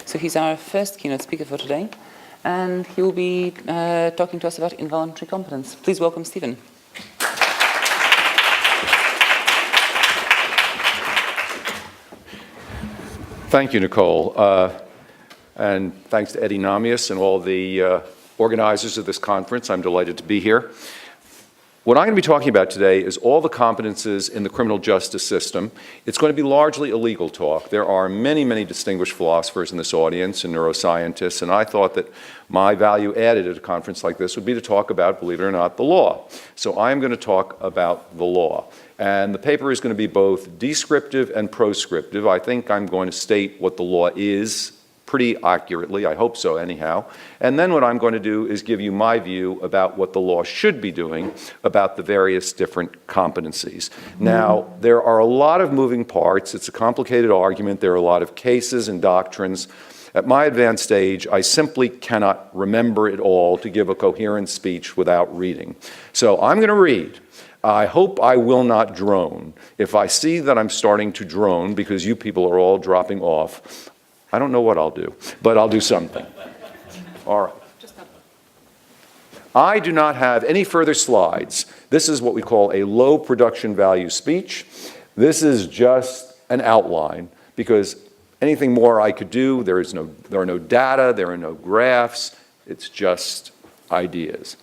So he's our first keynote speaker for today, and he will be talking to us about involuntary competence. Please welcome Stephen. Thank you, Nicole. And thanks to Eddie Namias and all the organizers of this conference. I'm delighted to be here. What I'm going to be talking about today is all the competences in the criminal justice system. It's going to be largely a legal talk. There are many, many distinguished philosophers in this audience and neuroscientists, and I thought that my value added at a conference like this would be to talk about, believe it or not, the law. So I'm going to talk about the law. And the paper is going to be both descriptive and proscriptive. I think I'm going to state what the law is pretty accurately, I hope so anyhow. And then what I'm going to do is give you my view about what the law should be doing about the various different competencies. Now, there are a lot of moving parts. It's a complicated argument. There are a lot of cases and doctrines. At my advanced age, I simply cannot remember it all to give a coherent speech without reading. So I'm going to read. I hope I will not drone. If I see that I'm starting to drone because you people are all dropping off, I don't know what I'll do, but I'll do something. All right. I do not have any further slides. This is what we call a low production value speech. This is just an outline because anything more I could do, there are no data, there are no graphs, it's just ideas.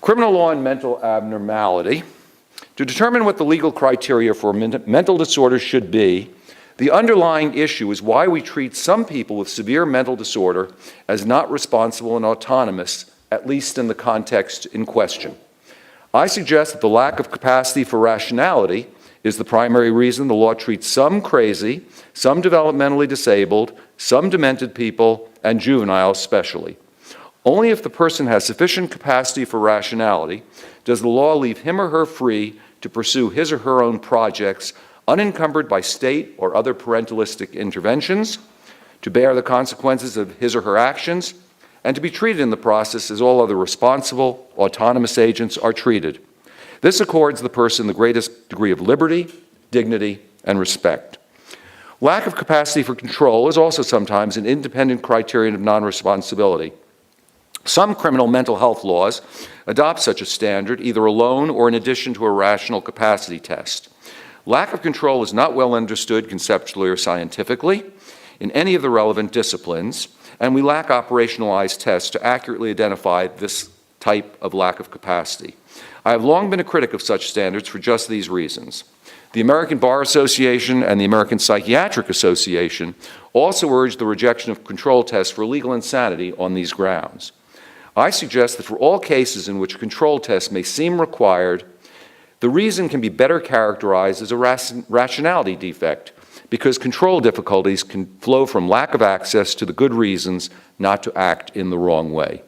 Criminal law and mental abnormality. To determine what the legal criteria for mental disorder should be, the underlying issue is why we treat some people with severe mental disorder as not responsible and autonomous, at least in the context in question. I suggest that the lack of capacity for rationality is the primary reason the law treats some crazy, some developmentally disabled, some demented people, and juveniles especially. Only if the person has sufficient capacity for rationality does the law leave him or her free to pursue his or her own projects unencumbered by state or other parentalistic interventions, to bear the consequences of his or her actions, and to be treated in the process as all other responsible, autonomous agents are treated. This accords the person the greatest degree of liberty, dignity, and respect. Lack of capacity for control is also sometimes an independent criterion of non-responsibility. Some criminal mental health laws adopt such a standard either alone or in addition to a rational capacity test. Lack of control is not well understood conceptually or scientifically in any of the relevant disciplines, and we lack operationalized tests to accurately identify this type of lack of capacity. I have long been a critic of such standards for just these reasons. The American Bar Association and the American Psychiatric Association also urge the rejection of control tests for legal insanity on these grounds. I suggest that for all cases in which a control test may seem required, the reason can be better characterized as a rationality defect, because control difficulties can flow from lack of access to the good reasons not to act in the wrong way.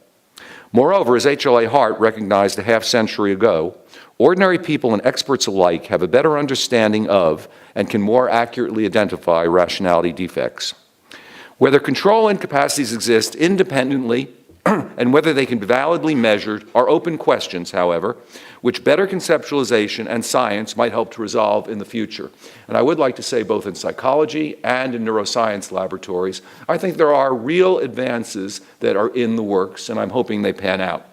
Moreover, as H.L.A. Hart recognized a half-century ago, ordinary people and experts alike have a better understanding of and can more accurately identify rationality defects. Whether control incapacities exist independently and whether they can be validly measured are open questions, however, which better conceptualization and science might help to resolve in the future. And I would like to say both in psychology and in neuroscience laboratories, I think there are real advances that are in the works, and I'm hoping they pan out.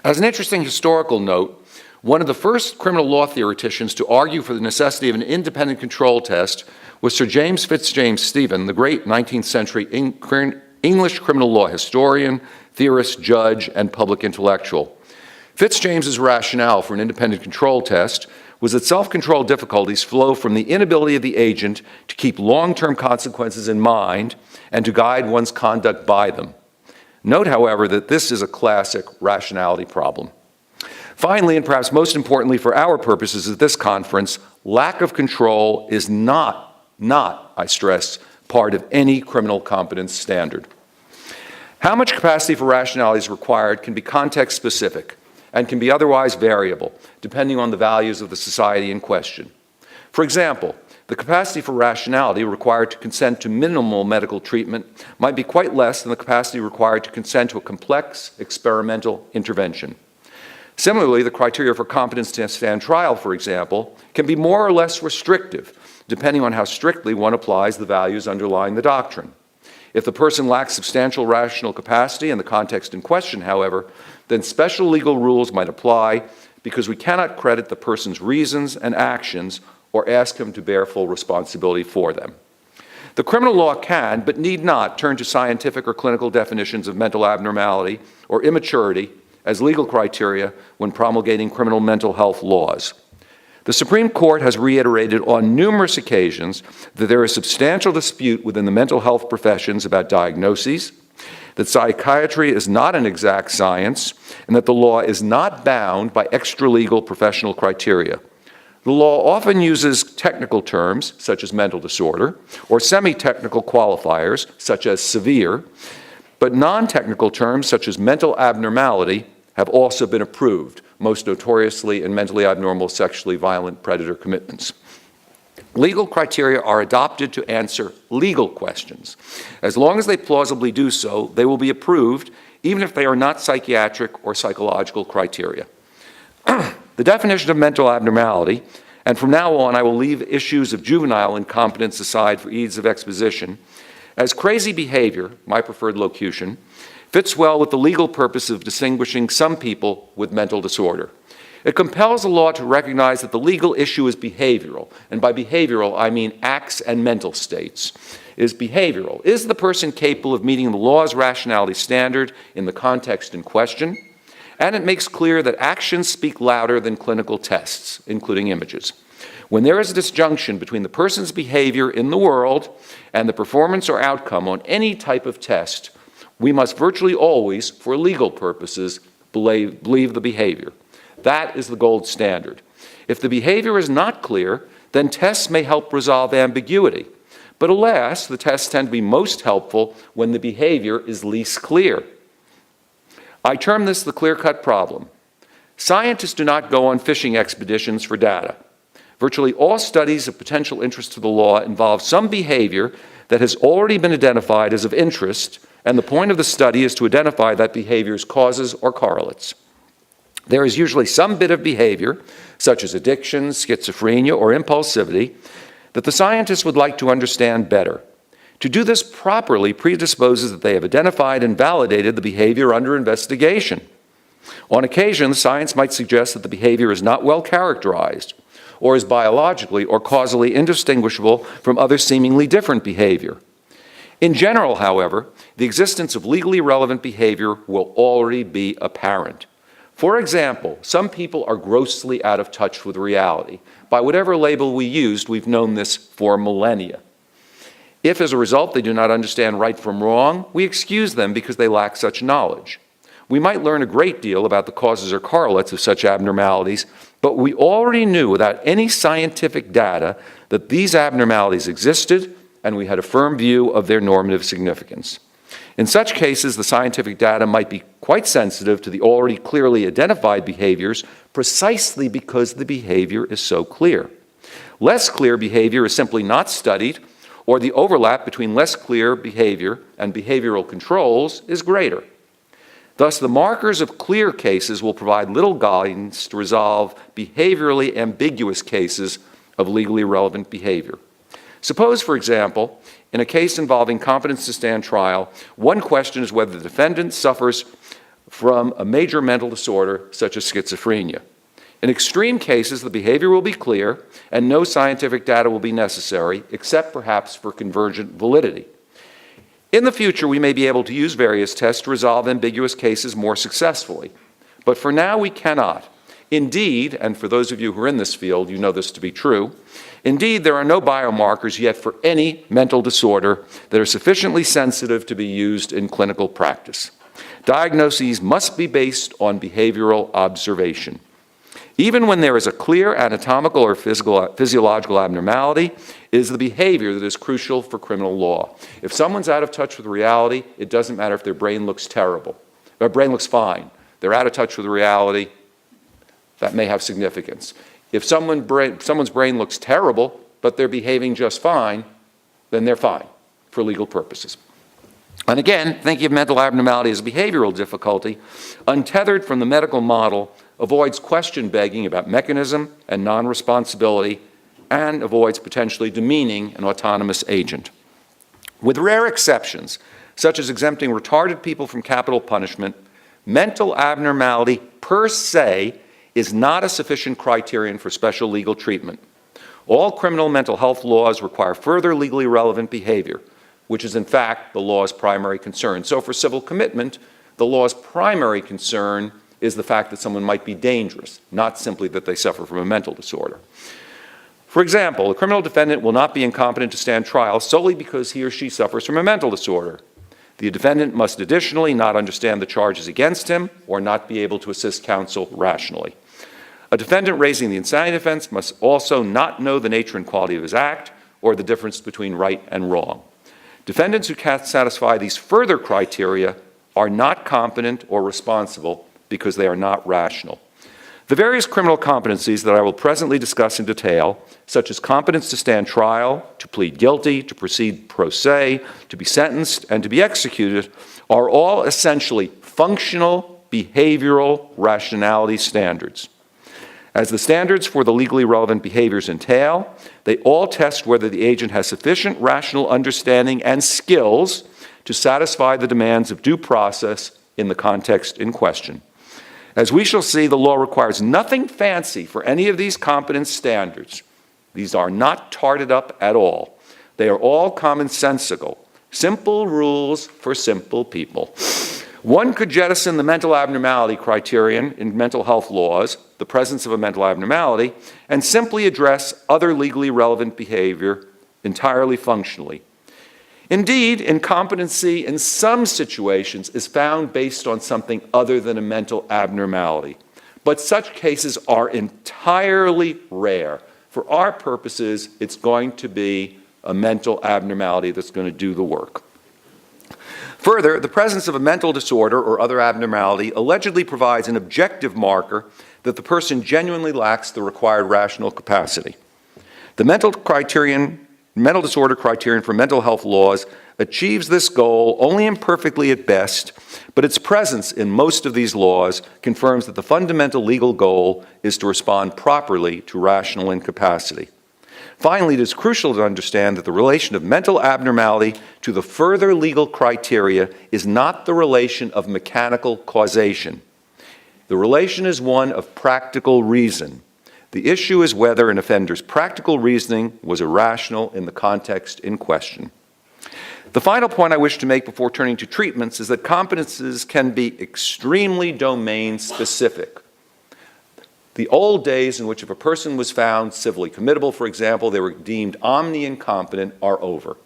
As an interesting historical note, one of the first criminal law theoreticians to argue for the necessity of an independent control test was Sir James Fitzjames Stephen, the great 19th century English criminal law historian, theorist, judge, and public intellectual. Fitzjames's rationale for an independent control test was that self-control difficulties flow from the inability of the agent to keep long-term consequences in mind and to guide one's conduct by them. Note, however, that this is a classic rationality problem. Finally, and perhaps most importantly for our purposes at this conference, lack of control is not, I stress, part of any criminal competence standard. How much capacity for rationality is required can be context-specific and can be otherwise variable, depending on the values of the society in question. For example, the capacity for rationality required to consent to minimal medical treatment might be quite less than the capacity required to consent to a complex experimental intervention. Similarly, the criteria for competence to stand trial, for example, can be more or less restrictive depending on how strictly one applies the values underlying the doctrine. If the person lacks substantial rational capacity in the context in question, however, then special legal rules might apply because we cannot credit the person's reasons and actions or ask him to bear full responsibility for them. The criminal law can, but need not, turn to scientific or clinical definitions of mental abnormality or immaturity as legal criteria when promulgating criminal mental health laws. The Supreme Court has reiterated on numerous occasions that there is substantial dispute within the mental health professions about diagnoses, that psychiatry is not an exact science, and that the law is not bound by extra-legal professional criteria. The law often uses technical terms, such as mental disorder, or semi-technical qualifiers, such as severe, but non-technical terms, such as mental abnormality, have also been approved, most notoriously in mentally abnormal sexually violent predator commitments. Legal criteria are adopted to answer legal questions. As long as they plausibly do so, they will be approved, even if they are not psychiatric or psychological criteria. The definition of mental abnormality, and from now on I will leave issues of juvenile incompetence aside for ease of exposition, as crazy behavior, my preferred locution, fits well with the legal purpose of distinguishing some people with mental disorder. It compels the law to recognize that the legal issue is behavioral, and by behavioral I mean acts and mental states. Is behavioral. Is the person capable of meeting the law's rationality standard in the context in question? And it makes clear that actions speak louder than clinical tests, including images. When there is a disjunction between the person's behavior in the world and the performance or outcome on any type of test, we must virtually always, for legal purposes, believe the behavior. That is the gold standard. If the behavior is not clear, then tests may help resolve ambiguity. But alas, the tests tend to be most helpful when the behavior is least clear. I term this the clear-cut problem. Scientists do not go on fishing expeditions for data. Virtually all studies of potential interest to the law involve some behavior that has already been identified as of interest, and the point of the study is to identify that behavior's causes or correlates. There is usually some bit of behavior, such as addiction, schizophrenia, or impulsivity, that the scientists would like to understand better. To do this properly predisposes that they have identified and validated the behavior under investigation. On occasion, science might suggest that the behavior is not well characterized, or is biologically or causally indistinguishable from other seemingly different behavior. In general, however, the existence of legally relevant behavior will already be apparent. For example, some people are grossly out of touch with reality. By whatever label we used, we've known this for millennia. If, as a result, they do not understand right from wrong, we excuse them because they lack such knowledge. We might learn a great deal about the causes or correlates of such abnormalities, but we already knew without any scientific data that these abnormalities existed, and we had a firm view of their normative significance. In such cases, the scientific data might be quite sensitive to the already clearly identified behaviors precisely because the behavior is so clear. Less clear behavior is simply not studied, or the overlap between less clear behavior and behavioral controls is greater. Thus, the markers of clear cases will provide little guidance to resolve behaviorally ambiguous cases of legally relevant behavior. Suppose, for example, in a case involving competence to stand trial, one question is whether the defendant suffers from a major mental disorder such as schizophrenia. In extreme cases, the behavior will be clear and no scientific data will be necessary, except perhaps for convergent validity. In the future, we may be able to use various tests to resolve ambiguous cases more successfully. But for now, we cannot. Indeed, and for those of you who are in this field, you know this to be true, indeed, there are no biomarkers yet for any mental disorder that are sufficiently sensitive to be used in clinical practice. Diagnoses must be based on behavioral observation. Even when there is a clear anatomical or physiological abnormality, it is the behavior that is crucial for criminal law. If someone's out of touch with reality, it doesn't matter if their brain looks terrible. Their brain looks fine. They're out of touch with reality. That may have significance. If someone's brain looks terrible, but they're behaving just fine, then they're fine for legal purposes. And again, thinking of mental abnormality as a behavioral difficulty, untethered from the medical model, avoids question begging about mechanism and non-responsibility and avoids potentially demeaning an autonomous agent. With rare exceptions, such as exempting retarded people from capital punishment, mental abnormality per se is not a sufficient criterion for special legal treatment. All criminal mental health laws require further legally relevant behavior, which is in fact the law's primary concern. So for civil commitment, the law's primary concern is the fact that someone might be dangerous, not simply that they suffer from a mental disorder. For example, a criminal defendant will not be incompetent to stand trial solely because he or she suffers from a mental disorder. The defendant must additionally not understand the charges against him or not be able to assist counsel rationally. A defendant raising the insanity defense must also not know the nature and quality of his act or the difference between right and wrong. Defendants who can't satisfy these further criteria are not competent or responsible because they are not rational. The various criminal competencies that I will presently discuss in detail, such as competence to stand trial, to plead guilty, to proceed pro se, to be sentenced, and to be executed, are all essentially functional, behavioral rationality standards. As the standards for the legally relevant behaviors entail, they all test whether the agent has sufficient rational understanding and skills to satisfy the demands of due process in the context in question. As we shall see, the law requires nothing fancy for any of these competence standards. These are not tarted up at all. They are all commonsensical, simple rules for simple people. One could jettison the mental abnormality criterion in mental health laws, the presence of a mental abnormality, and simply address other legally relevant behavior entirely functionally. Indeed, incompetency in some situations is found based on something other than a mental abnormality. But such cases are entirely rare. For our purposes, it's going to be a mental abnormality that's going to do the work. Further, the presence of a mental disorder or other abnormality allegedly provides an objective marker that the person genuinely lacks the required rational capacity. The mental disorder criterion for mental health laws achieves this goal only imperfectly at best, but its presence in most of these laws confirms that the fundamental legal goal is to respond properly to rational incapacity. Finally, it is crucial to understand that the relation of mental abnormality to the further legal criteria is not the relation of mechanical causation. The relation is one of practical reason. The issue is whether an offender's practical reasoning was irrational in the context in question. The final point I wish to make before turning to treatments is that competences can be extremely domain-specific. The old days in which if a person was found civilly committable, for example, they were deemed omni-incompetent, are over.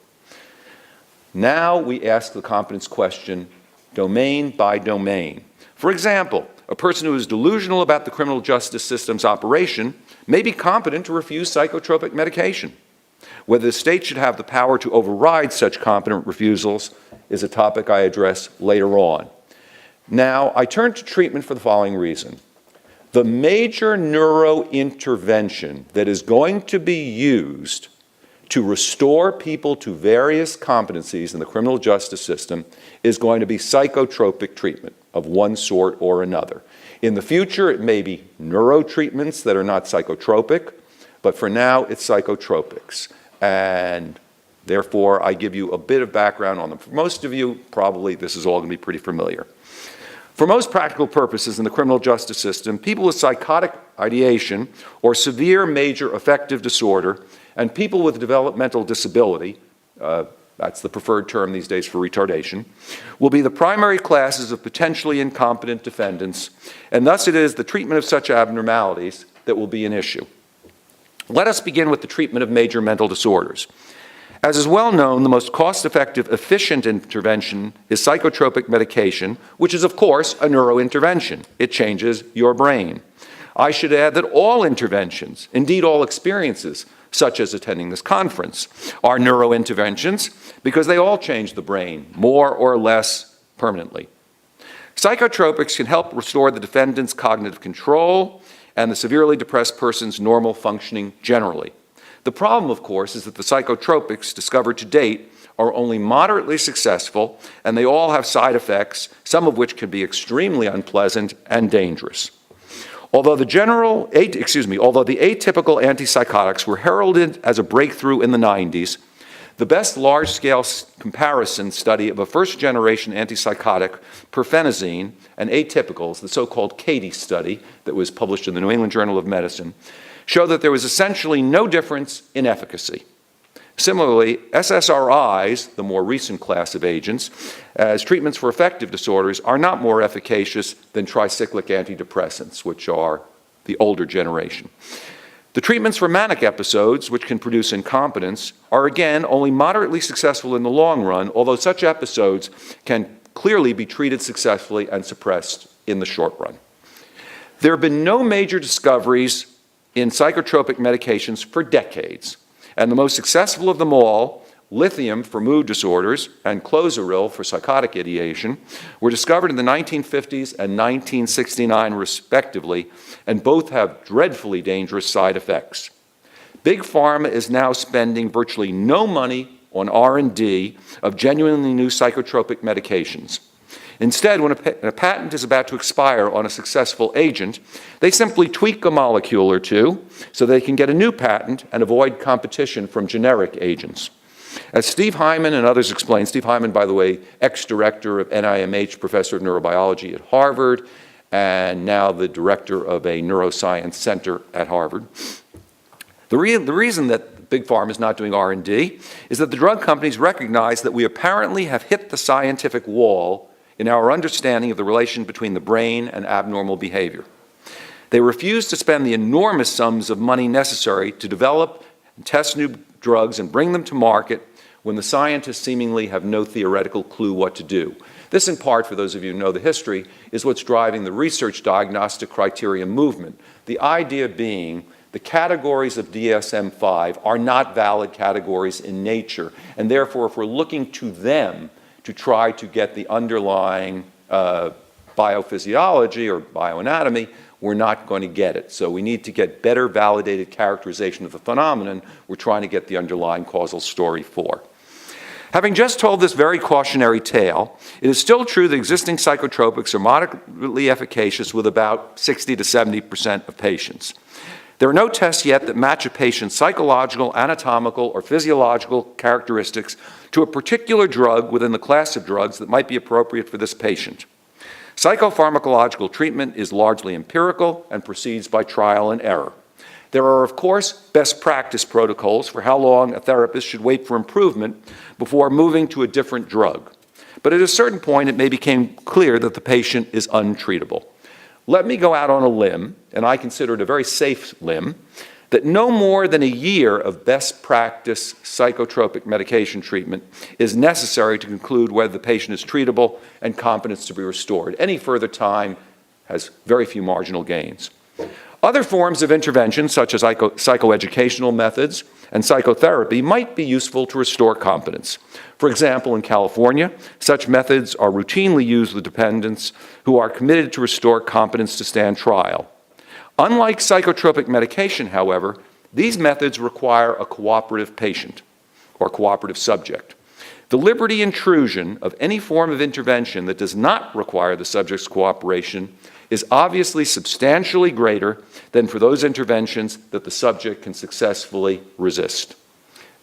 Now we ask the competence question domain by domain. For example, a person who is delusional about the criminal justice system's operation may be competent to refuse psychotropic medication. Whether the state should have the power to override such competent refusals is a topic I address later on. Now, I turn to treatment for the following reason. The major neurointervention that is going to be used to restore people to various competencies in the criminal justice system is going to be psychotropic treatment of one sort or another. In the future, it may be neurotreatments that are not psychotropic, but for now, it's psychotropics. And therefore, I give you a bit of background on them. For most of you, probably this is all going to be pretty familiar. For most practical purposes in the criminal justice system, people with psychotic ideation or severe major affective disorder and people with developmental disability, that's the preferred term these days for retardation, will be the primary classes of potentially incompetent defendants, and thus it is the treatment of such abnormalities that will be an issue. Let us begin with the treatment of major mental disorders. As is well known, the most cost-effective, efficient intervention is psychotropic medication, which is, of course, a neurointervention. It changes your brain. I should add that all interventions, indeed all experiences, such as attending this conference, are neurointerventions because they all change the brain, more or less permanently. Psychotropics can help restore the defendant's cognitive control and the severely depressed person's normal functioning generally. The problem, of course, is that the psychotropics discovered to date are only moderately successful, and they all have side effects, some of which can be extremely unpleasant and dangerous. Although the atypical antipsychotics were heralded as a breakthrough in the 90s, the best large-scale comparison study of a first-generation antipsychotic, perfenazine, and atypicals, the so-called CATIE study that was published in the New England Journal of Medicine, showed that there was essentially no difference in efficacy. Similarly, SSRIs, the more recent class of agents, as treatments for affective disorders, are not more efficacious than tricyclic antidepressants, which are the older generation. The treatments for manic episodes, which can produce incompetence, are again only moderately successful in the long run, although such episodes can clearly be treated successfully and suppressed in the short run. There have been no major discoveries in psychotropic medications for decades, and the most successful of them all, lithium for mood disorders and clozaril for psychotic ideation, were discovered in the 1950s and 1969 respectively, and both have dreadfully dangerous side effects. Big Pharma is now spending virtually no money on R&D of genuinely new psychotropic medications. Instead, when a patent is about to expire on a successful agent, they simply tweak a molecule or two so they can get a new patent and avoid competition from generic agents. As Steve Hyman and others explain, Steve Hyman, by the way, ex-director of NIMH, professor of neurobiology at Harvard, and now the director of a neuroscience center at Harvard. The reason that Big Pharma is not doing R&D is that the drug companies recognize that we apparently have hit the scientific wall in our understanding of the relation between the brain and abnormal behavior. They refuse to spend the enormous sums of money necessary to develop and test new drugs and bring them to market when the scientists seemingly have no theoretical clue what to do. This, in part, for those of you who know the history, is what's driving the research diagnostic criteria movement. The idea being the categories of DSM-5 are not valid categories in nature, and therefore, if we're looking to them to try to get the underlying biophysiology or bioanatomy, we're not going to get it. So we need to get better validated characterization of the phenomenon we're trying to get the underlying causal story for. Having just told this very cautionary tale, it is still true that existing psychotropics are moderately efficacious with about 60 to 70% of patients. There are no tests yet that match a patient's psychological, anatomical, or physiological characteristics to a particular drug within the class of drugs that might be appropriate for this patient. Psychopharmacological treatment is largely empirical and proceeds by trial and error. There are, of course, best practice protocols for how long a therapist should wait for improvement before moving to a different drug. But at a certain point, it may become clear that the patient is untreatable. Let me go out on a limb, and I consider it a very safe limb, that no more than a year of best practice psychotropic medication treatment is necessary to conclude whether the patient is treatable and competence to be restored. Any further time has very few marginal gains. Other forms of intervention, such as psychoeducational methods and psychotherapy, might be useful to restore competence. For example, in California, such methods are routinely used with dependents who are committed to restore competence to stand trial. Unlike psychotropic medication, however, these methods require a cooperative patient or cooperative subject. The liberty intrusion of any form of intervention that does not require the subject's cooperation is obviously substantially greater than for those interventions that the subject can successfully resist.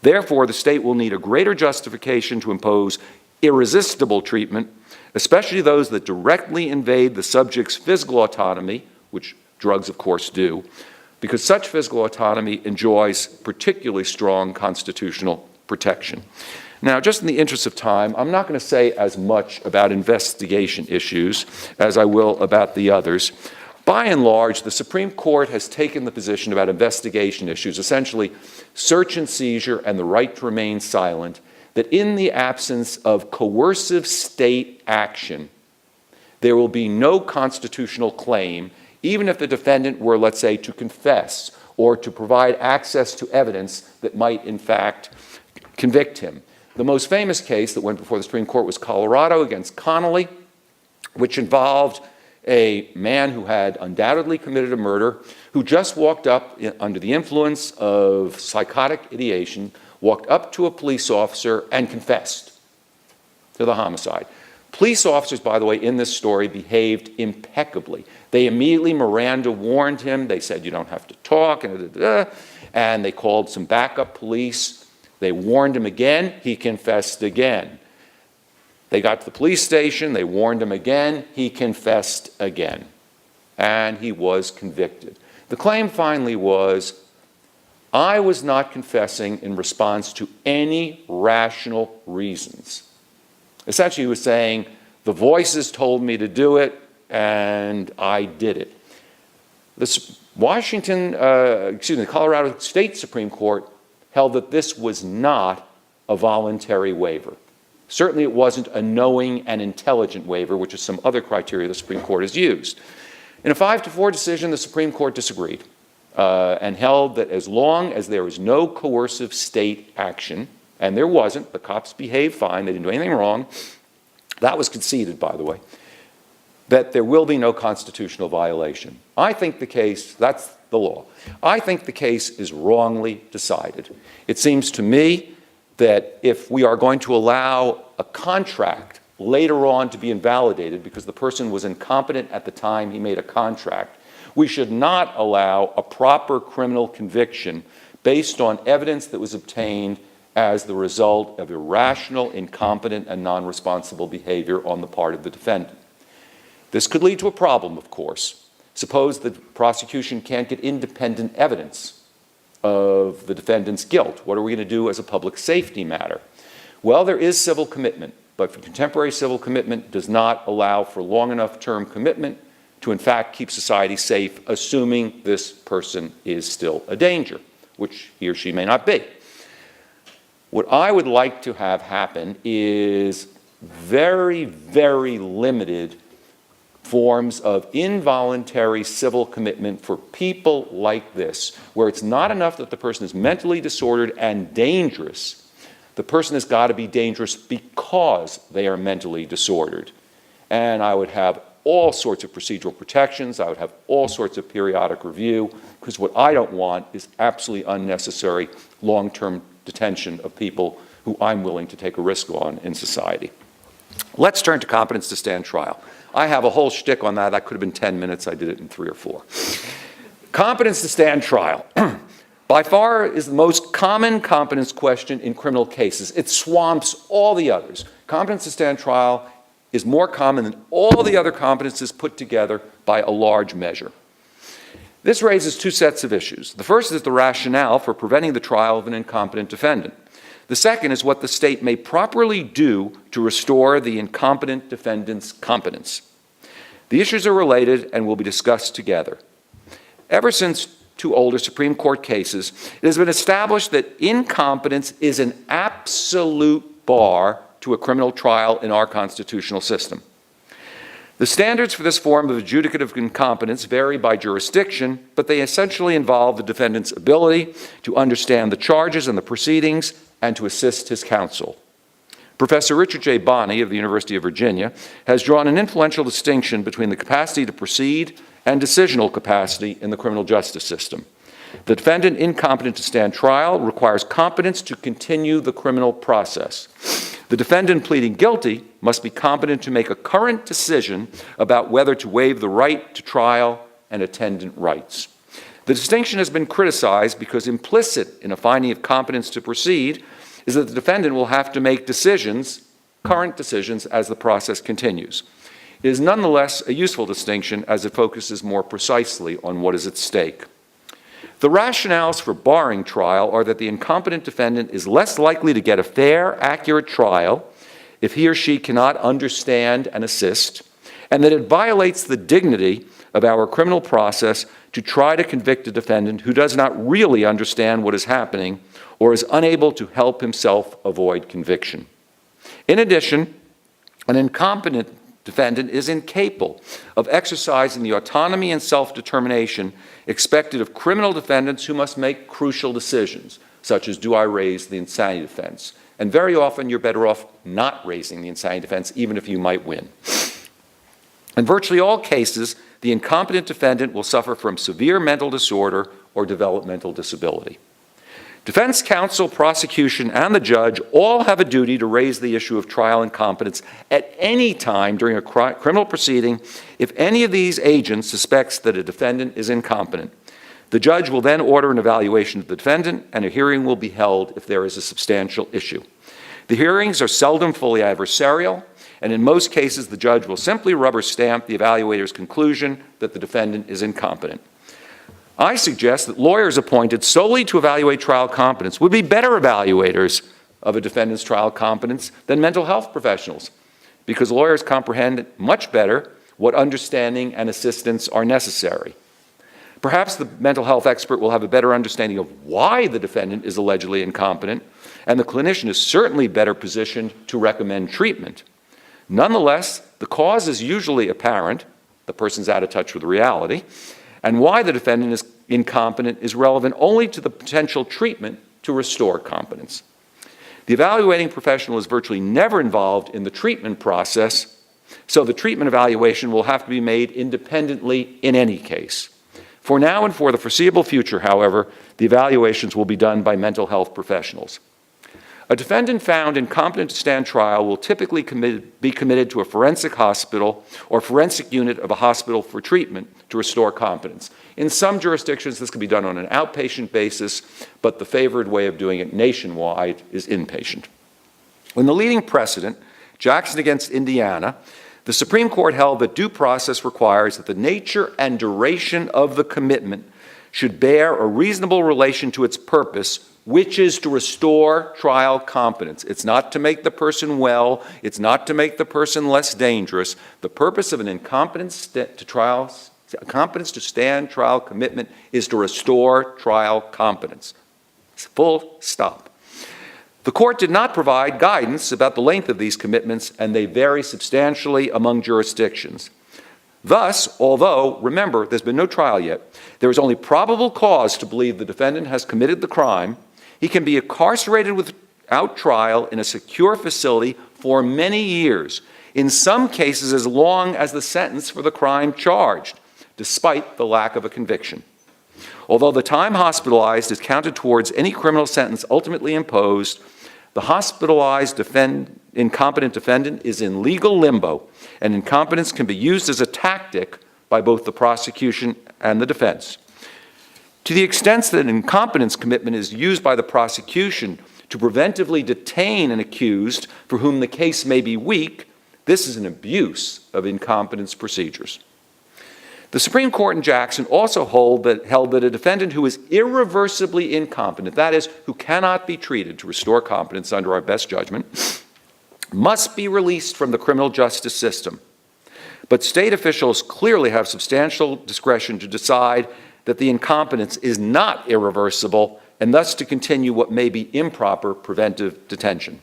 Therefore, the state will need a greater justification to impose irresistible treatment, especially those that directly invade the subject's physical autonomy, which drugs, of course, do, because such physical autonomy enjoys particularly strong constitutional protection. Now, just in the interest of time, I'm not going to say as much about investigation issues as I will about the others. By and large, the Supreme Court has taken the position about investigation issues, essentially search and seizure and the right to remain silent, that in the absence of coercive state action, there will be no constitutional claim, even if the defendant were, let's say, to confess or to provide access to evidence that might, in fact, convict him. The most famous case that went before the Supreme Court was Colorado against Connolly, which involved a man who had undoubtedly committed a murder, who just walked up under the influence of psychotic ideation, walked up to a police officer and confessed to the homicide. Police officers, by the way, in this story behaved impeccably. They immediately Miranda warned him. They said, you don't have to talk, and they called some backup police. They warned him again. He confessed again. They got to the police station. They warned him again. He confessed again. And he was convicted. The claim finally was, I was not confessing in response to any rational reasons. Essentially, he was saying, the voices told me to do it, and I did it. The Colorado State Supreme Court held that this was not a voluntary waiver. Certainly, it wasn't a knowing and intelligent waiver, which is some other criteria the Supreme Court has used. In a 5-4 decision, the Supreme Court disagreed and held that as long as there is no coercive state action, and there wasn't, the cops behaved fine, they didn't do anything wrong, that was conceded, by the way, that there will be no constitutional violation. I think the case, that's the law, I think the case is wrongly decided. It seems to me that if we are going to allow a contract later on to be invalidated because the person was incompetent at the time he made a contract, we should not allow a proper criminal conviction based on evidence that was obtained as the result of irrational, incompetent, and non-responsible behavior on the part of the defendant. This could lead to a problem, of course. Suppose the prosecution can't get independent evidence of the defendant's guilt. What are we going to do as a public safety matter? Well, there is civil commitment, but contemporary civil commitment does not allow for long enough term commitment to in fact keep society safe, assuming this person is still a danger, which he or she may not be. What I would like to have happen is very, very limited forms of involuntary civil commitment for people like this, where it's not enough that the person is mentally disordered and dangerous. The person has got to be dangerous because they are mentally disordered. And I would have all sorts of procedural protections. I would have all sorts of periodic review, because what I don't want is absolutely unnecessary long-term detention of people who I'm willing to take a risk on in society. Let's turn to competence to stand trial. I have a whole shtick on that. That could have been 10 minutes. I did it in 3 or 4. Competence to stand trial. By far is the most common competence question in criminal cases. It swamps all the others. Competence to stand trial is more common than all the other competences put together by a large measure. This raises 2 sets of issues. The first is the rationale for preventing the trial of an incompetent defendant. The second is what the state may properly do to restore the incompetent defendant's competence. The issues are related and will be discussed together. Ever since 2 older Supreme Court cases, it has been established that incompetence is an absolute bar to a criminal trial in our constitutional system. The standards for this form of adjudicative incompetence vary by jurisdiction, but they essentially involve the defendant's ability to understand the charges and the proceedings and to assist his counsel. Professor Richard J. Bonney of the University of Virginia has drawn an influential distinction between the capacity to proceed and decisional capacity in the criminal justice system. The defendant incompetent to stand trial requires competence to continue the criminal process. The defendant pleading guilty must be competent to make a current decision about whether to waive the right to trial and attendant rights. The distinction has been criticized because implicit in a finding of competence to proceed is that the defendant will have to make decisions, current decisions, as the process continues. It is nonetheless a useful distinction as it focuses more precisely on what is at stake. The rationales for barring trial are that the incompetent defendant is less likely to get a fair, accurate trial if he or she cannot understand and assist, and that it violates the dignity of our criminal process to try to convict a defendant who does not really understand what is happening or is unable to help himself avoid conviction. In addition, an incompetent defendant is incapable of exercising the autonomy and self-determination expected of criminal defendants who must make crucial decisions, such as, do I raise the insanity defense? And very often you're better off not raising the insanity defense, even if you might win. In virtually all cases, the incompetent defendant will suffer from severe mental disorder or developmental disability. Defense counsel, prosecution, and the judge all have a duty to raise the issue of trial incompetence at any time during a criminal proceeding if any of these agents suspects that a defendant is incompetent. The judge will then order an evaluation of the defendant, and a hearing will be held if there is a substantial issue. The hearings are seldom fully adversarial, and in most cases, the judge will simply rubber stamp the evaluator's conclusion that the defendant is incompetent. I suggest that lawyers appointed solely to evaluate trial competence would be better evaluators of a defendant's trial competence than mental health professionals, because lawyers comprehend much better what understanding and assistance are necessary. Perhaps the mental health expert will have a better understanding of why the defendant is allegedly incompetent, and the clinician is certainly better positioned to recommend treatment. Nonetheless, the cause is usually apparent, the person's out of touch with reality, and why the defendant is incompetent is relevant only to the potential treatment to restore competence. The evaluating professional is virtually never involved in the treatment process, so the treatment evaluation will have to be made independently in any case. For now and for the foreseeable future, however, the evaluations will be done by mental health professionals. A defendant found incompetent to stand trial will typically be committed to a forensic hospital or forensic unit of a hospital for treatment to restore competence. In some jurisdictions, this can be done on an outpatient basis, but the favored way of doing it nationwide is inpatient. In the leading precedent, Jackson against Indiana, the Supreme Court held that due process requires that the nature and duration of the commitment should bear a reasonable relation to its purpose, which is to restore trial competence. It's not to make the person well. It's not to make the person less dangerous. The purpose of an competence to stand trial commitment is to restore trial competence. Full stop. The court did not provide guidance about the length of these commitments, and they vary substantially among jurisdictions. Thus, although, remember, there's been no trial yet, there is only probable cause to believe the defendant has committed the crime, he can be incarcerated without trial in a secure facility for many years, in some cases as long as the sentence for the crime charged, despite the lack of a conviction. Although the time hospitalized is counted towards any criminal sentence ultimately imposed, the hospitalized incompetent defendant is in legal limbo, and incompetence can be used as a tactic by both the prosecution and the defense. To the extent that an incompetence commitment is used by the prosecution to preventively detain an accused for whom the case may be weak, this is an abuse of incompetence procedures. The Supreme Court in Jackson also held that a defendant who is irreversibly incompetent, that is, who cannot be treated to restore competence under our best judgment, must be released from the criminal justice system. But state officials clearly have substantial discretion to decide that the incompetence is not irreversible and thus to continue what may be improper preventive detention.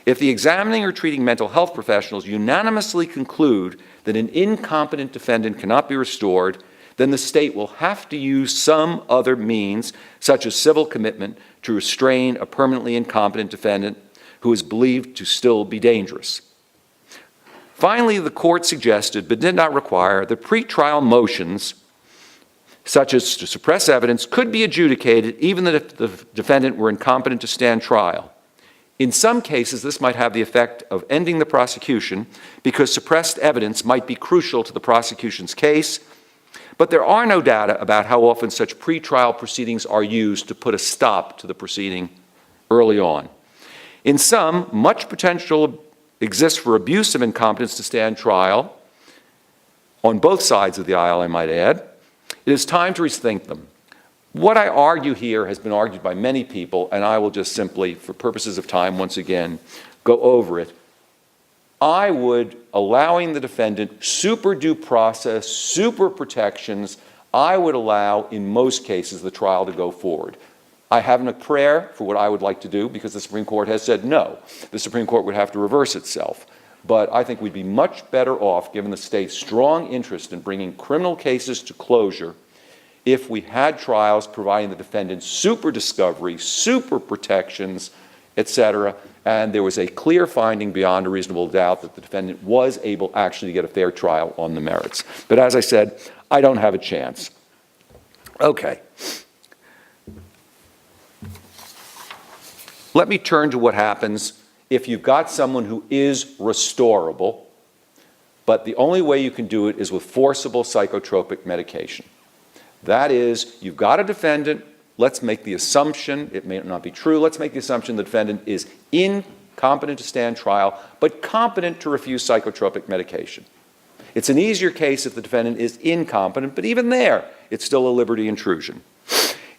If the examining or treating mental health professionals unanimously conclude that an incompetent defendant cannot be restored, then the state will have to use some other means, such as civil commitment, to restrain a permanently incompetent defendant who is believed to still be dangerous. Finally, the court suggested, but did not require, that pretrial motions, such as to suppress evidence, could be adjudicated even if the defendant were incompetent to stand trial. In some cases, this might have the effect of ending the prosecution because suppressed evidence might be crucial to the prosecution's case, but there are no data about how often such pretrial proceedings are used to put a stop to the proceeding early on. In some, much potential exists for abuse of incompetence to stand trial, on both sides of the aisle, I might add. It is time to rethink them. What I argue here has been argued by many people, and I will just simply, for purposes of time, once again, go over it. I would, allowing the defendant super due process, super protections, I would allow, in most cases, the trial to go forward. I have a prayer for what I would like to do because the Supreme Court has said no. The Supreme Court would have to reverse itself. But I think we'd be much better off, given the state's strong interest in bringing criminal cases to closure, if we had trials providing the defendant super discovery, super protections, etc., and there was a clear finding beyond a reasonable doubt that the defendant was able actually to get a fair trial on the merits. But as I said, I don't have a chance. Okay. Let me turn to what happens if you've got someone who is restorable, but the only way you can do it is with forcible psychotropic medication. That is, you've got a defendant, let's make the assumption, it may not be true, let's make the assumption the defendant is incompetent to stand trial, but competent to refuse psychotropic medication. It's an easier case if the defendant is incompetent, but even there, it's still a liberty intrusion.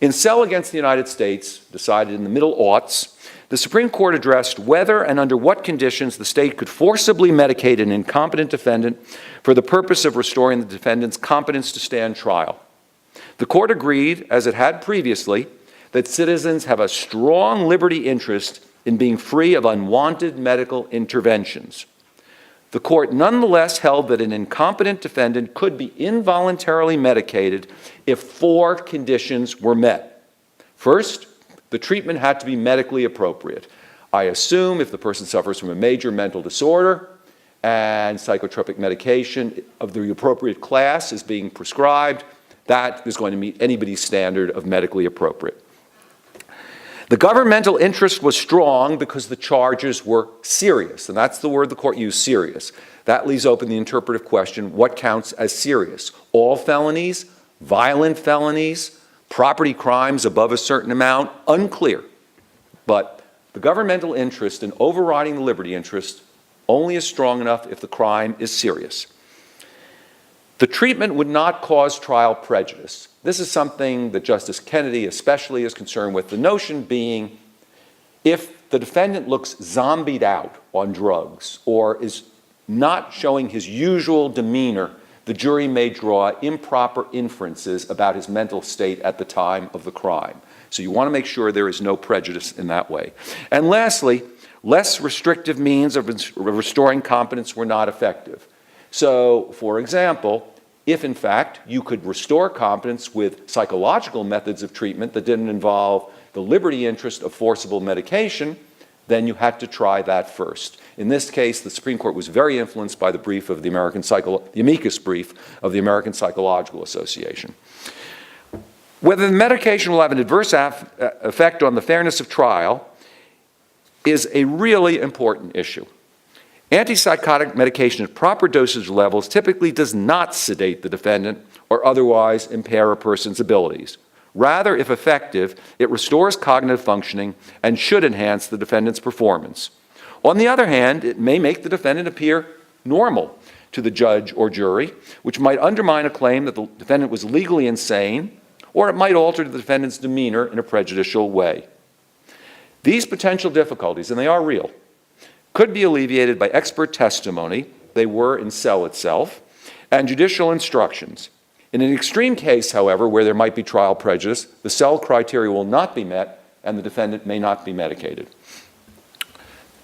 In Sell against the United States, decided in the middle aughts, the Supreme Court addressed whether and under what conditions the state could forcibly medicate an incompetent defendant for the purpose of restoring the defendant's competence to stand trial. The court agreed, as it had previously, that citizens have a strong liberty interest in being free of unwanted medical interventions. The court nonetheless held that an incompetent defendant could be involuntarily medicated if 4 conditions were met. First, the treatment had to be medically appropriate. I assume if the person suffers from a major mental disorder and psychotropic medication of the appropriate class is being prescribed, that is going to meet anybody's standard of medically appropriate. The governmental interest was strong because the charges were serious, and that's the word the court used, serious. That leaves open the interpretive question, what counts as serious? All felonies, violent felonies, property crimes above a certain amount, unclear. But the governmental interest in overriding the liberty interest only is strong enough if the crime is serious. The treatment would not cause trial prejudice. This is something that Justice Kennedy especially is concerned with, the notion being if the defendant looks zombied out on drugs or is not showing his usual demeanor, the jury may draw improper inferences about his mental state at the time of the crime. So you want to make sure there is no prejudice in that way. And lastly, less restrictive means of restoring competence were not effective. So, for example, if in fact you could restore competence with psychological methods of treatment that didn't involve the liberty interest of forcible medication, then you had to try that first. In this case, the Supreme Court was very influenced by the brief of the amicus brief of the American Psychological Association. Whether the medication will have an adverse effect on the fairness of trial is a really important issue. Antipsychotic medication at proper dosage levels typically does not sedate the defendant or otherwise impair a person's abilities. Rather, if effective, it restores cognitive functioning and should enhance the defendant's performance. On the other hand, it may make the defendant appear normal to the judge or jury, which might undermine a claim that the defendant was legally insane, or it might alter the defendant's demeanor in a prejudicial way. These potential difficulties, and they are real, could be alleviated by expert testimony, they were in Sell itself, and judicial instructions. In an extreme case, however, where there might be trial prejudice, the Sell criteria will not be met and the defendant may not be medicated.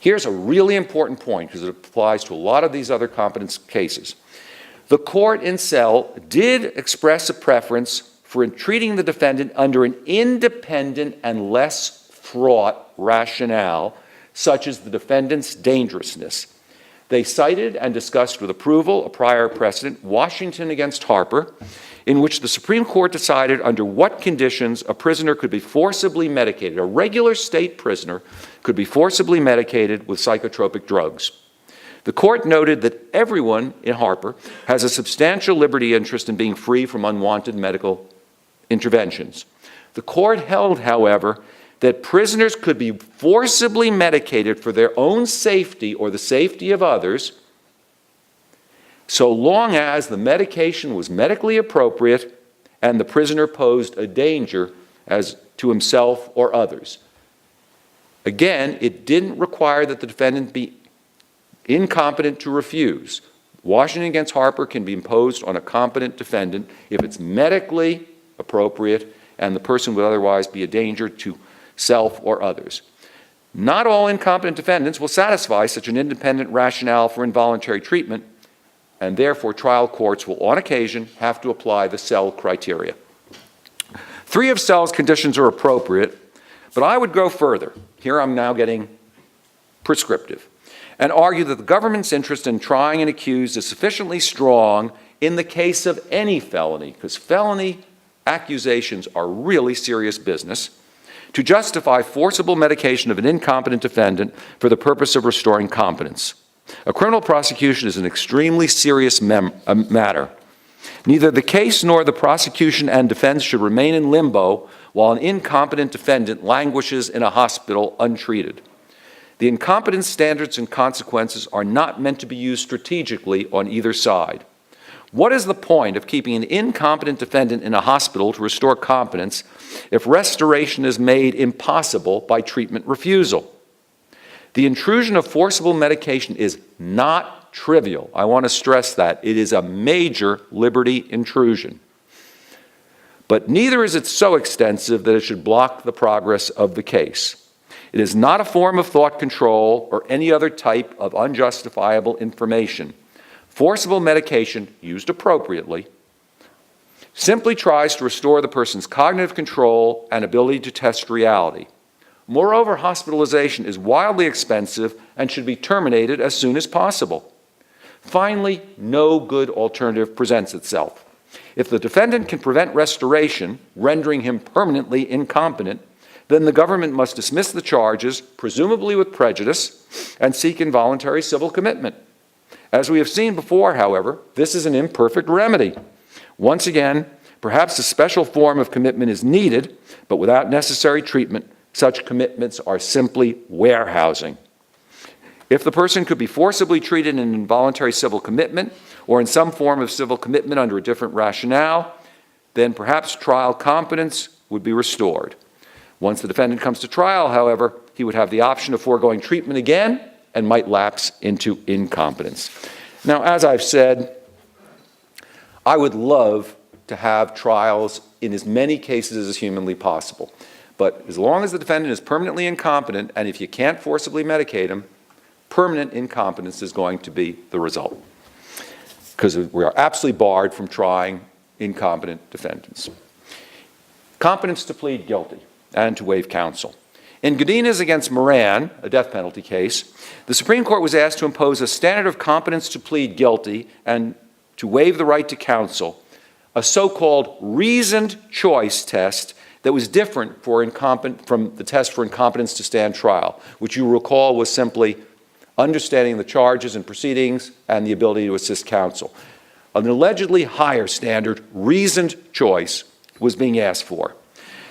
Here's a really important point because it applies to a lot of these other competence cases. The court in Sell did express a preference for treating the defendant under an independent and less fraught rationale, such as the defendant's dangerousness. They cited and discussed with approval a prior precedent, Washington against Harper, in which the Supreme Court decided under what conditions a prisoner could be forcibly medicated. A regular state prisoner could be forcibly medicated with psychotropic drugs. The court noted that everyone in Harper has a substantial liberty interest in being free from unwanted medical interventions. The court held, however, that prisoners could be forcibly medicated for their own safety or the safety of others, so long as the medication was medically appropriate and the prisoner posed a danger as to himself or others. Again, it didn't require that the defendant be incompetent to refuse. Washington against Harper can be imposed on a competent defendant if it's medically appropriate and the person would otherwise be a danger to self or others. Not all incompetent defendants will satisfy such an independent rationale for involuntary treatment, and therefore trial courts will on occasion have to apply the Sell criteria. 3 of Sell's conditions are appropriate, but I would go further. Here I'm now getting prescriptive, and argue that the government's interest in trying an accused is sufficiently strong in the case of any felony, because felony accusations are really serious business, to justify forcible medication of an incompetent defendant for the purpose of restoring competence. A criminal prosecution is an extremely serious matter. Neither the case nor the prosecution and defense should remain in limbo while an incompetent defendant languishes in a hospital untreated. The incompetence standards and consequences are not meant to be used strategically on either side. What is the point of keeping an incompetent defendant in a hospital to restore competence if restoration is made impossible by treatment refusal? The intrusion of forcible medication is not trivial. I want to stress that. It is a major liberty intrusion. But neither is it so extensive that it should block the progress of the case. It is not a form of thought control or any other type of unjustifiable information. Forcible medication, used appropriately, simply tries to restore the person's cognitive control and ability to test reality. Moreover, hospitalization is wildly expensive and should be terminated as soon as possible. Finally, no good alternative presents itself. If the defendant can prevent restoration, rendering him permanently incompetent, then the government must dismiss the charges, presumably with prejudice, and seek involuntary civil commitment. As we have seen before, however, this is an imperfect remedy. Once again, perhaps a special form of commitment is needed, but without necessary treatment, such commitments are simply warehousing. If the person could be forcibly treated in involuntary civil commitment or in some form of civil commitment under a different rationale, then perhaps trial competence would be restored. Once the defendant comes to trial, however, he would have the option of foregoing treatment again and might lapse into incompetence. Now, as I've said, I would love to have trials in as many cases as humanly possible. But as long as the defendant is permanently incompetent, and if you can't forcibly medicate him, permanent incompetence is going to be the result, because we are absolutely barred from trying incompetent defendants. Competence to plead guilty and to waive counsel. In Godinez against Moran, a death penalty case, the Supreme Court was asked to impose a standard of competence to plead guilty and to waive the right to counsel, a so-called reasoned choice test that was different from the test for incompetence to stand trial, which you recall was simply understanding the charges and proceedings and the ability to assist counsel. An allegedly higher standard, reasoned choice, was being asked for.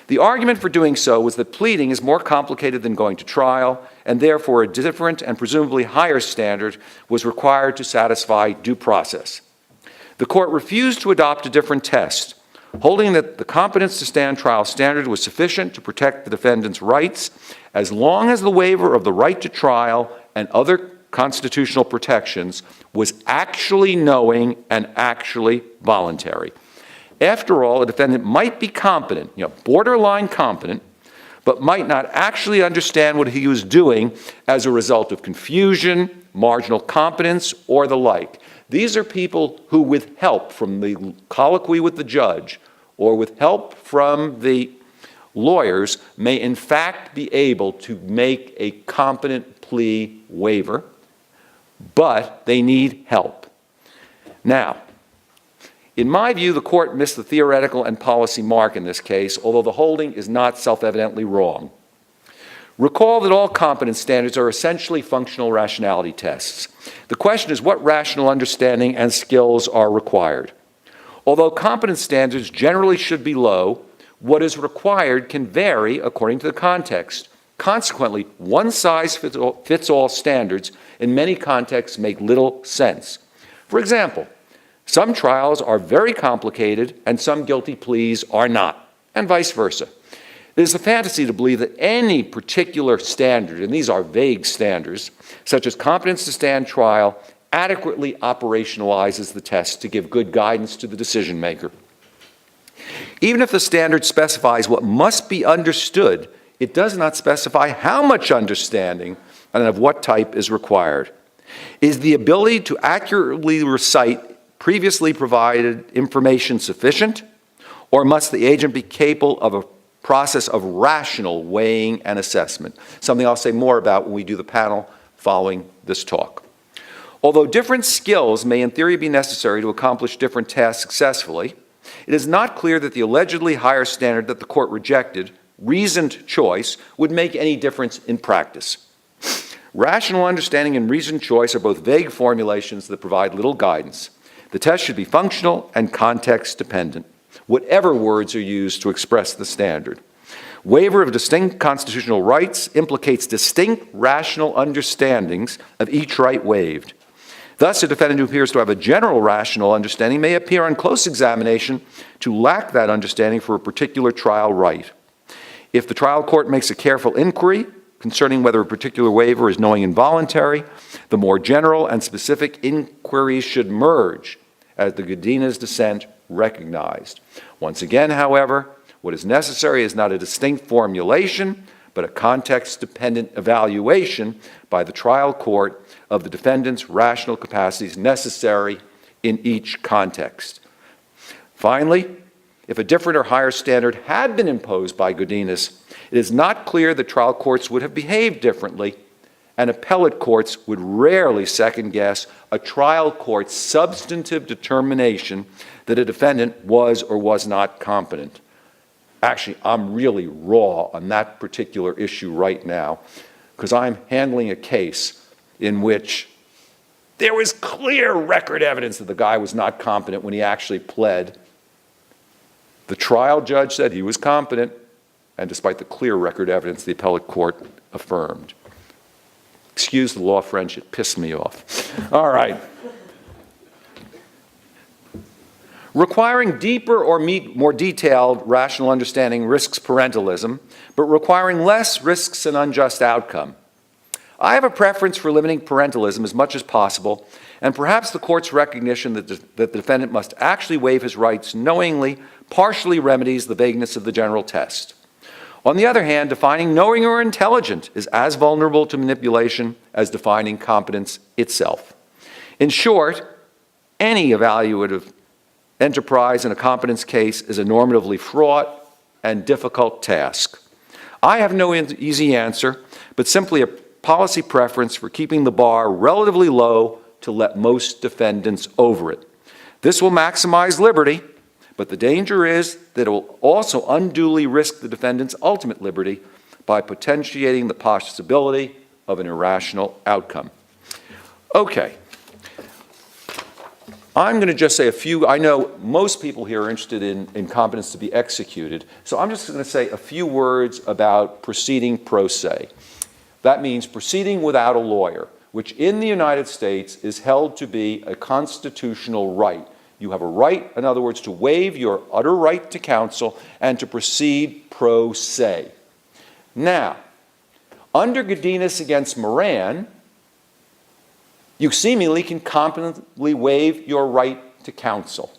The argument for doing so was that pleading is more complicated than going to trial, and therefore a different and presumably higher standard was required to satisfy due process. The court refused to adopt a different test, holding that the competence to stand trial standard was sufficient to protect the defendant's rights as long as the waiver of the right to trial and other constitutional protections was actually knowing and actually voluntary. After all, a defendant might be competent, borderline competent, but might not actually understand what he was doing as a result of confusion, marginal competence, or the like. These are people who, with help from the colloquy with the judge or with help from the lawyers, may in fact be able to make a competent plea waiver, but they need help. Now, in my view, the court missed the theoretical and policy mark in this case, although the holding is not self-evidently wrong. Recall that all competence standards are essentially functional rationality tests. The question is what rational understanding and skills are required. Although competence standards generally should be low, what is required can vary according to the context. Consequently, one-size-fits-all standards in many contexts make little sense. For example, some trials are very complicated and some guilty pleas are not, and vice versa. It is a fantasy to believe that any particular standard, and these are vague standards, such as competence to stand trial, adequately operationalizes the test to give good guidance to the decision maker. Even if the standard specifies what must be understood, it does not specify how much understanding and of what type is required. Is the ability to accurately recite previously provided information sufficient, or must the agent be capable of a process of rational weighing and assessment? Something I'll say more about when we do the panel following this talk. Although different skills may in theory be necessary to accomplish different tasks successfully, it is not clear that the allegedly higher standard that the court rejected reasoned choice would make any difference in practice. Rational understanding and reasoned choice are both vague formulations that provide little guidance. The test should be functional and context dependent, whatever words are used to express the standard. Waiver of distinct constitutional rights implicates distinct rational understandings of each right waived. Thus, a defendant who appears to have a general rational understanding may appear on close examination to lack that understanding for a particular trial right. If the trial court makes a careful inquiry concerning whether a particular waiver is knowing and voluntary, the more general and specific inquiries should merge, as the Godinez dissent recognized. Once again, however, what is necessary is not a distinct formulation, but a context-dependent evaluation by the trial court of the defendant's rational capacities necessary in each context. Finally, if a different or higher standard had been imposed by Godinez, it is not clear that trial courts would have behaved differently, and appellate courts would rarely second-guess a trial court's substantive determination that a defendant was or was not competent. Actually, I'm really raw on that particular issue right now because I'm handling a case in which there was clear record evidence that the guy was not competent when he actually pled. The trial judge said he was competent, and despite the clear record evidence, the appellate court affirmed. Excuse the law French, it pissed me off. All right. Requiring deeper or more detailed rational understanding risks parentalism, but requiring less risks an unjust outcome. I have a preference for limiting parentalism as much as possible, and perhaps the court's recognition that the defendant must actually waive his rights knowingly partially remedies the vagueness of the general test. On the other hand, defining knowing or intelligent is as vulnerable to manipulation as defining competence itself. In short, any evaluative enterprise in a competence case is a normatively fraught and difficult task. I have no easy answer, but simply a policy preference for keeping the bar relatively low to let most defendants over it. This will maximize liberty, but the danger is that it will also unduly risk the defendant's ultimate liberty by potentiating the possibility of an irrational outcome. Okay. I'm going to just say a few. I know most people here are interested in competence to be executed, so I'm just going to say a few words about proceeding pro se. That means proceeding without a lawyer, which in the United States is held to be a constitutional right. You have a right, in other words, to waive your utter right to counsel and to proceed pro se. Now, under Godinez against Moran, you seemingly can competently waive your right to counsel.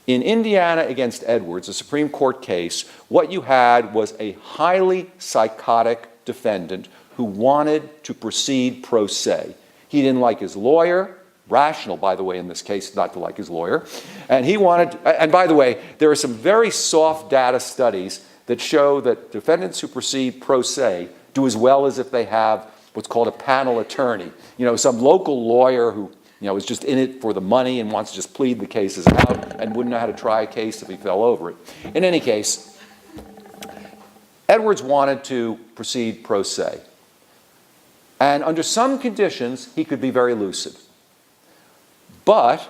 In Indiana against Edwards, a Supreme Court case, what you had was a highly psychotic defendant who wanted to proceed pro se. He didn't like his lawyer, rational, by the way, in this case, not to like his lawyer, and he wanted, and by the way, there are some very soft data studies that show that defendants who proceed pro se do as well as if they have what's called a panel attorney. Some local lawyer who, is just in it for the money and wants to just plead the cases out and wouldn't know how to try a case if he fell over it. In any case, Edwards wanted to proceed pro se. And under some conditions, he could be very lucid. But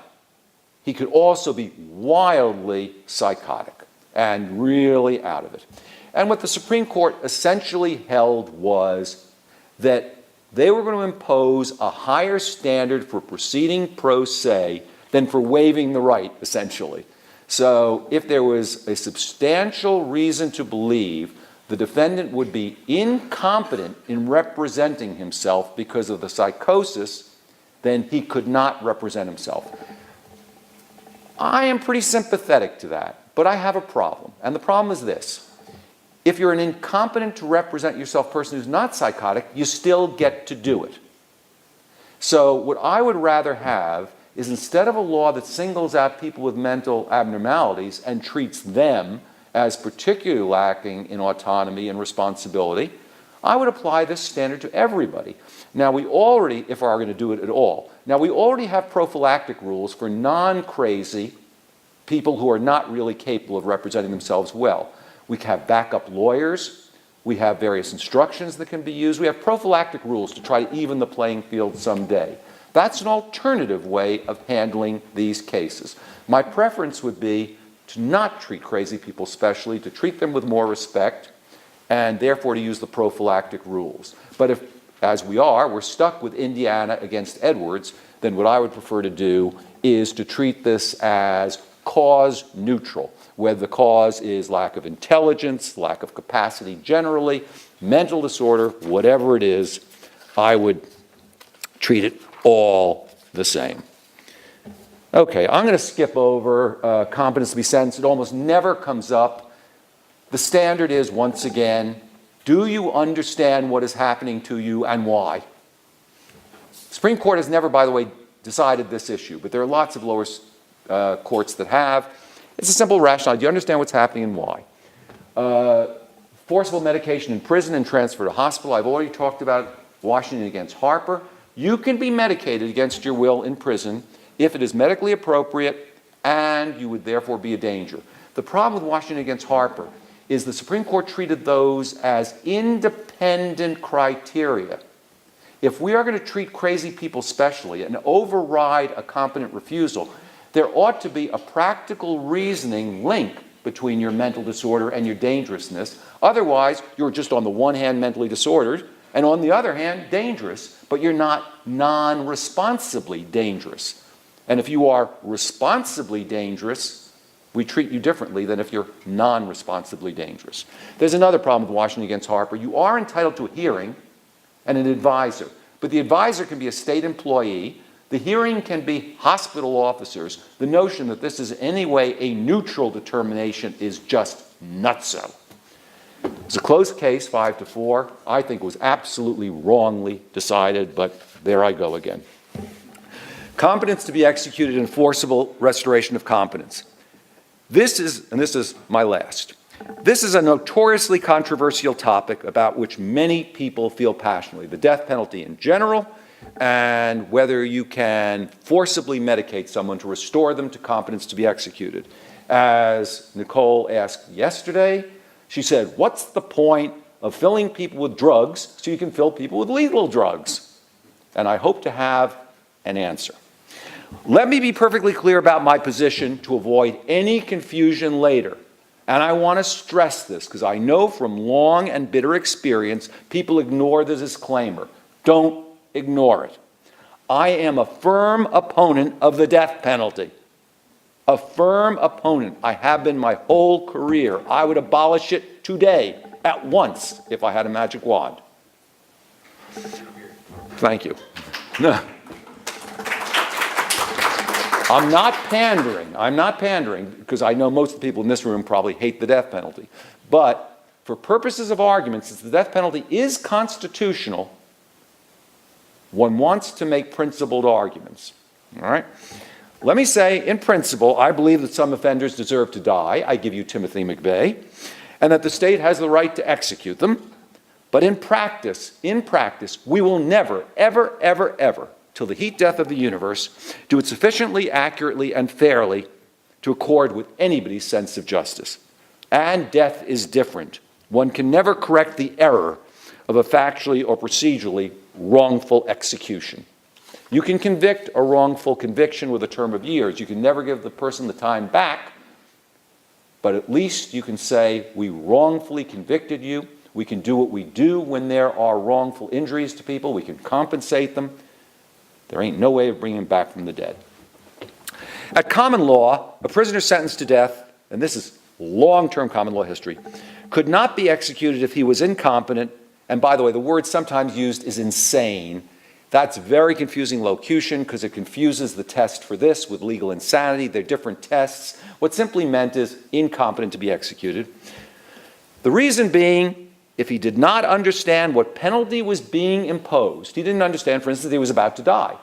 he could also be wildly psychotic and really out of it. And what the Supreme Court essentially held was that they were going to impose a higher standard for proceeding pro se than for waiving the right, essentially. So if there was a substantial reason to believe the defendant would be incompetent in representing himself because of the psychosis, then he could not represent himself. I am pretty sympathetic to that, but I have a problem. And the problem is this. If you're an incompetent to represent yourself person who's not psychotic, you still get to do it. So what I would rather have is, instead of a law that singles out people with mental abnormalities and treats them as particularly lacking in autonomy and responsibility, I would apply this standard to everybody. Now we already, if we are going to do it at all, now we already have prophylactic rules for non-crazy people who are not really capable of representing themselves well. We have backup lawyers. We have various instructions that can be used. We have prophylactic rules to try to even the playing field someday. That's an alternative way of handling these cases. My preference would be to not treat crazy people specially, to treat them with more respect, and therefore to use the prophylactic rules. But if, as we are, we're stuck with Indiana against Edwards, then what I would prefer to do is to treat this as cause neutral, whether the cause is lack of intelligence, lack of capacity generally, mental disorder, whatever it is, I would treat it all the same. Okay, I'm going to skip over competence to be sentenced. It almost never comes up. The standard is, once again, do you understand what is happening to you and why? The Supreme Court has never, by the way, decided this issue, but there are lots of lower courts that have. It's a simple rationale. Do you understand what's happening and why? Forcible medication in prison and transfer to hospital. I've already talked about Washington against Harper. You can be medicated against your will in prison if it is medically appropriate and you would therefore be a danger. The problem with Washington against Harper is the Supreme Court treated those as independent criteria. If we are going to treat crazy people specially and override a competent refusal, there ought to be a practical reasoning link between your mental disorder and your dangerousness. Otherwise, you're just on the one hand mentally disordered and on the other hand dangerous, but you're not non-responsibly dangerous. And if you are responsibly dangerous, we treat you differently than if you're non-responsibly dangerous. There's another problem with Washington against Harper. You are entitled to a hearing and an advisor, but the advisor can be a state employee. The hearing can be hospital officers. The notion that this is in any way a neutral determination is just nutso. It's a close case, 5-4. I think it was absolutely wrongly decided, but there I go again. Competence to be executed in forcible restoration of competence. This is my last. This is a notoriously controversial topic about which many people feel passionately. The death penalty in general, and whether you can forcibly medicate someone to restore them to competence to be executed. As Nicole asked yesterday, she said, what's the point of filling people with drugs so you can fill people with lethal drugs? And I hope to have an answer. Let me be perfectly clear about my position to avoid any confusion later. And I want to stress this because I know from long and bitter experience people ignore the disclaimer. Don't ignore it. I am a firm opponent of the death penalty. A firm opponent. I have been my whole career. I would abolish it today, at once, if I had a magic wand. Thank you. No. I'm not pandering, because I know most of the people in this room probably hate the death penalty. But for purposes of argument, since the death penalty is constitutional, one wants to make principled arguments. All right? Let me say, in principle, I believe that some offenders deserve to die. I give you Timothy McVeigh. And that the state has the right to execute them. But in practice, we will never, ever, ever, ever, till the heat death of the universe, do it sufficiently accurately and fairly to accord with anybody's sense of justice. And death is different. One can never correct the error of a factually or procedurally wrongful execution. You can convict a wrongful conviction with a term of years. You can never give the person the time back, but at least you can say, we wrongfully convicted you. We can do what we do when there are wrongful injuries to people. We can compensate them. There ain't no way of bringing them back from the dead. At common law, a prisoner sentenced to death, and this is long-term common law history, could not be executed if he was incompetent. And by the way, the word sometimes used is insane. That's very confusing locution because it confuses the test for this with legal insanity. They're different tests. What simply meant is incompetent to be executed. The reason being, if he did not understand what penalty was being imposed, he didn't understand, for instance, that he was about to die.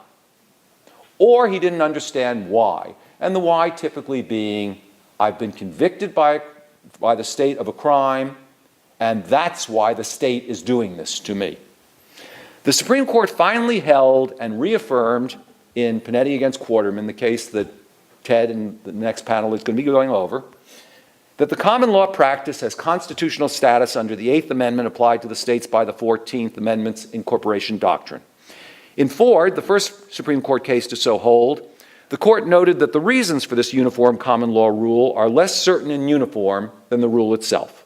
Or he didn't understand why. And the why typically being, I've been convicted by the state of a crime, and that's why the state is doing this to me. The Supreme Court finally held and reaffirmed in Panetti against Quarterman, the case that Ted and the next panel is going to be going over, that the common law practice has constitutional status under the Eighth Amendment applied to the states by the 14th Amendment's incorporation doctrine. In Ford, the first Supreme Court case to so hold, the court noted that the reasons for this uniform common law rule are less certain and uniform than the rule itself.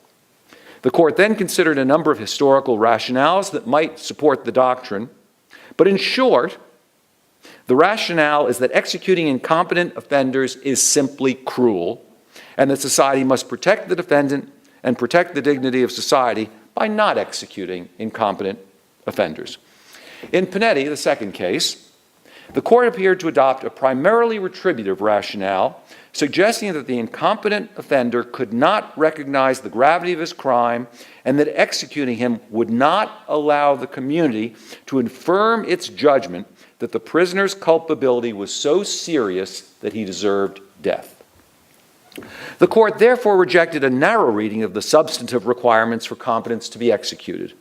The court then considered a number of historical rationales that might support the doctrine, but in short, the rationale is that executing incompetent offenders is simply cruel, and that society must protect the defendant and protect the dignity of society by not executing incompetent offenders. In Panetti, the second case, the court appeared to adopt a primarily retributive rationale, suggesting that the incompetent offender could not recognize the gravity of his crime and that executing him would not allow the community to affirm its judgment that the prisoner's culpability was so serious that he deserved death. The court therefore rejected a narrow reading of the substantive requirements for competence to be executed.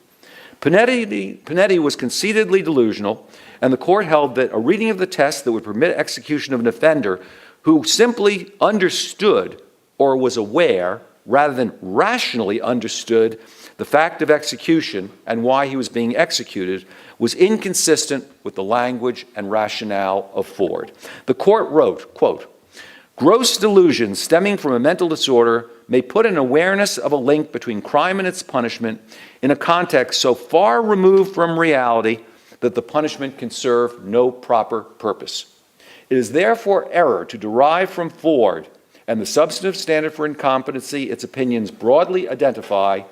Panetti was conceitedly delusional, and the court held that a reading of the test that would permit execution of an offender who simply understood or was aware, rather than rationally understood, the fact of execution and why he was being executed was inconsistent with the language and rationale of Ford. The court wrote, quote, "Gross delusions stemming from a mental disorder may put an awareness of a link between crime and its punishment in a context so far removed from reality that the punishment can serve no proper purpose. It is therefore error to derive from Ford and the substantive standard for incompetency its opinions broadly identify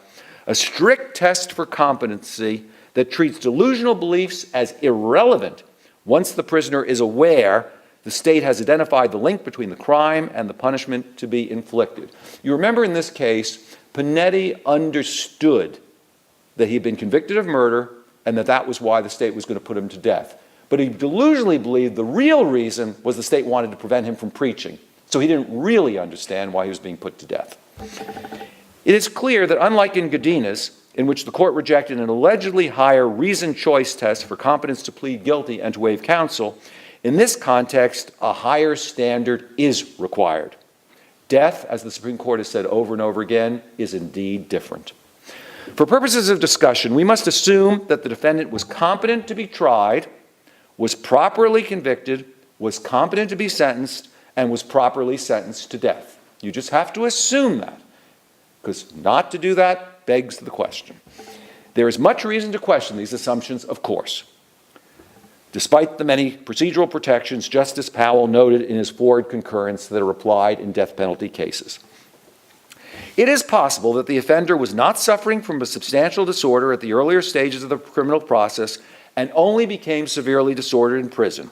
a strict test for competency that treats delusional beliefs as irrelevant once the prisoner is aware the state has identified the link between the crime and the punishment to be inflicted." You remember in this case, Panetti understood that he had been convicted of murder and that was why the state was going to put him to death. But he delusionally believed the real reason was the state wanted to prevent him from preaching. So he didn't really understand why he was being put to death. It is clear that unlike in Godinez, in which the court rejected an allegedly higher reasoned choice test for competence to plead guilty and to waive counsel, in this context, a higher standard is required. Death, as the Supreme Court has said over and over again, is indeed different. For purposes of discussion, we must assume that the defendant was competent to be tried, was properly convicted, was competent to be sentenced, and was properly sentenced to death. You just have to assume that, because not to do that begs the question. There is much reason to question these assumptions, of course. Despite the many procedural protections Justice Powell noted in his Ford concurrence that are applied in death penalty cases. It is possible that the offender was not suffering from a substantial disorder at the earlier stages of the criminal process and only became severely disordered in prison.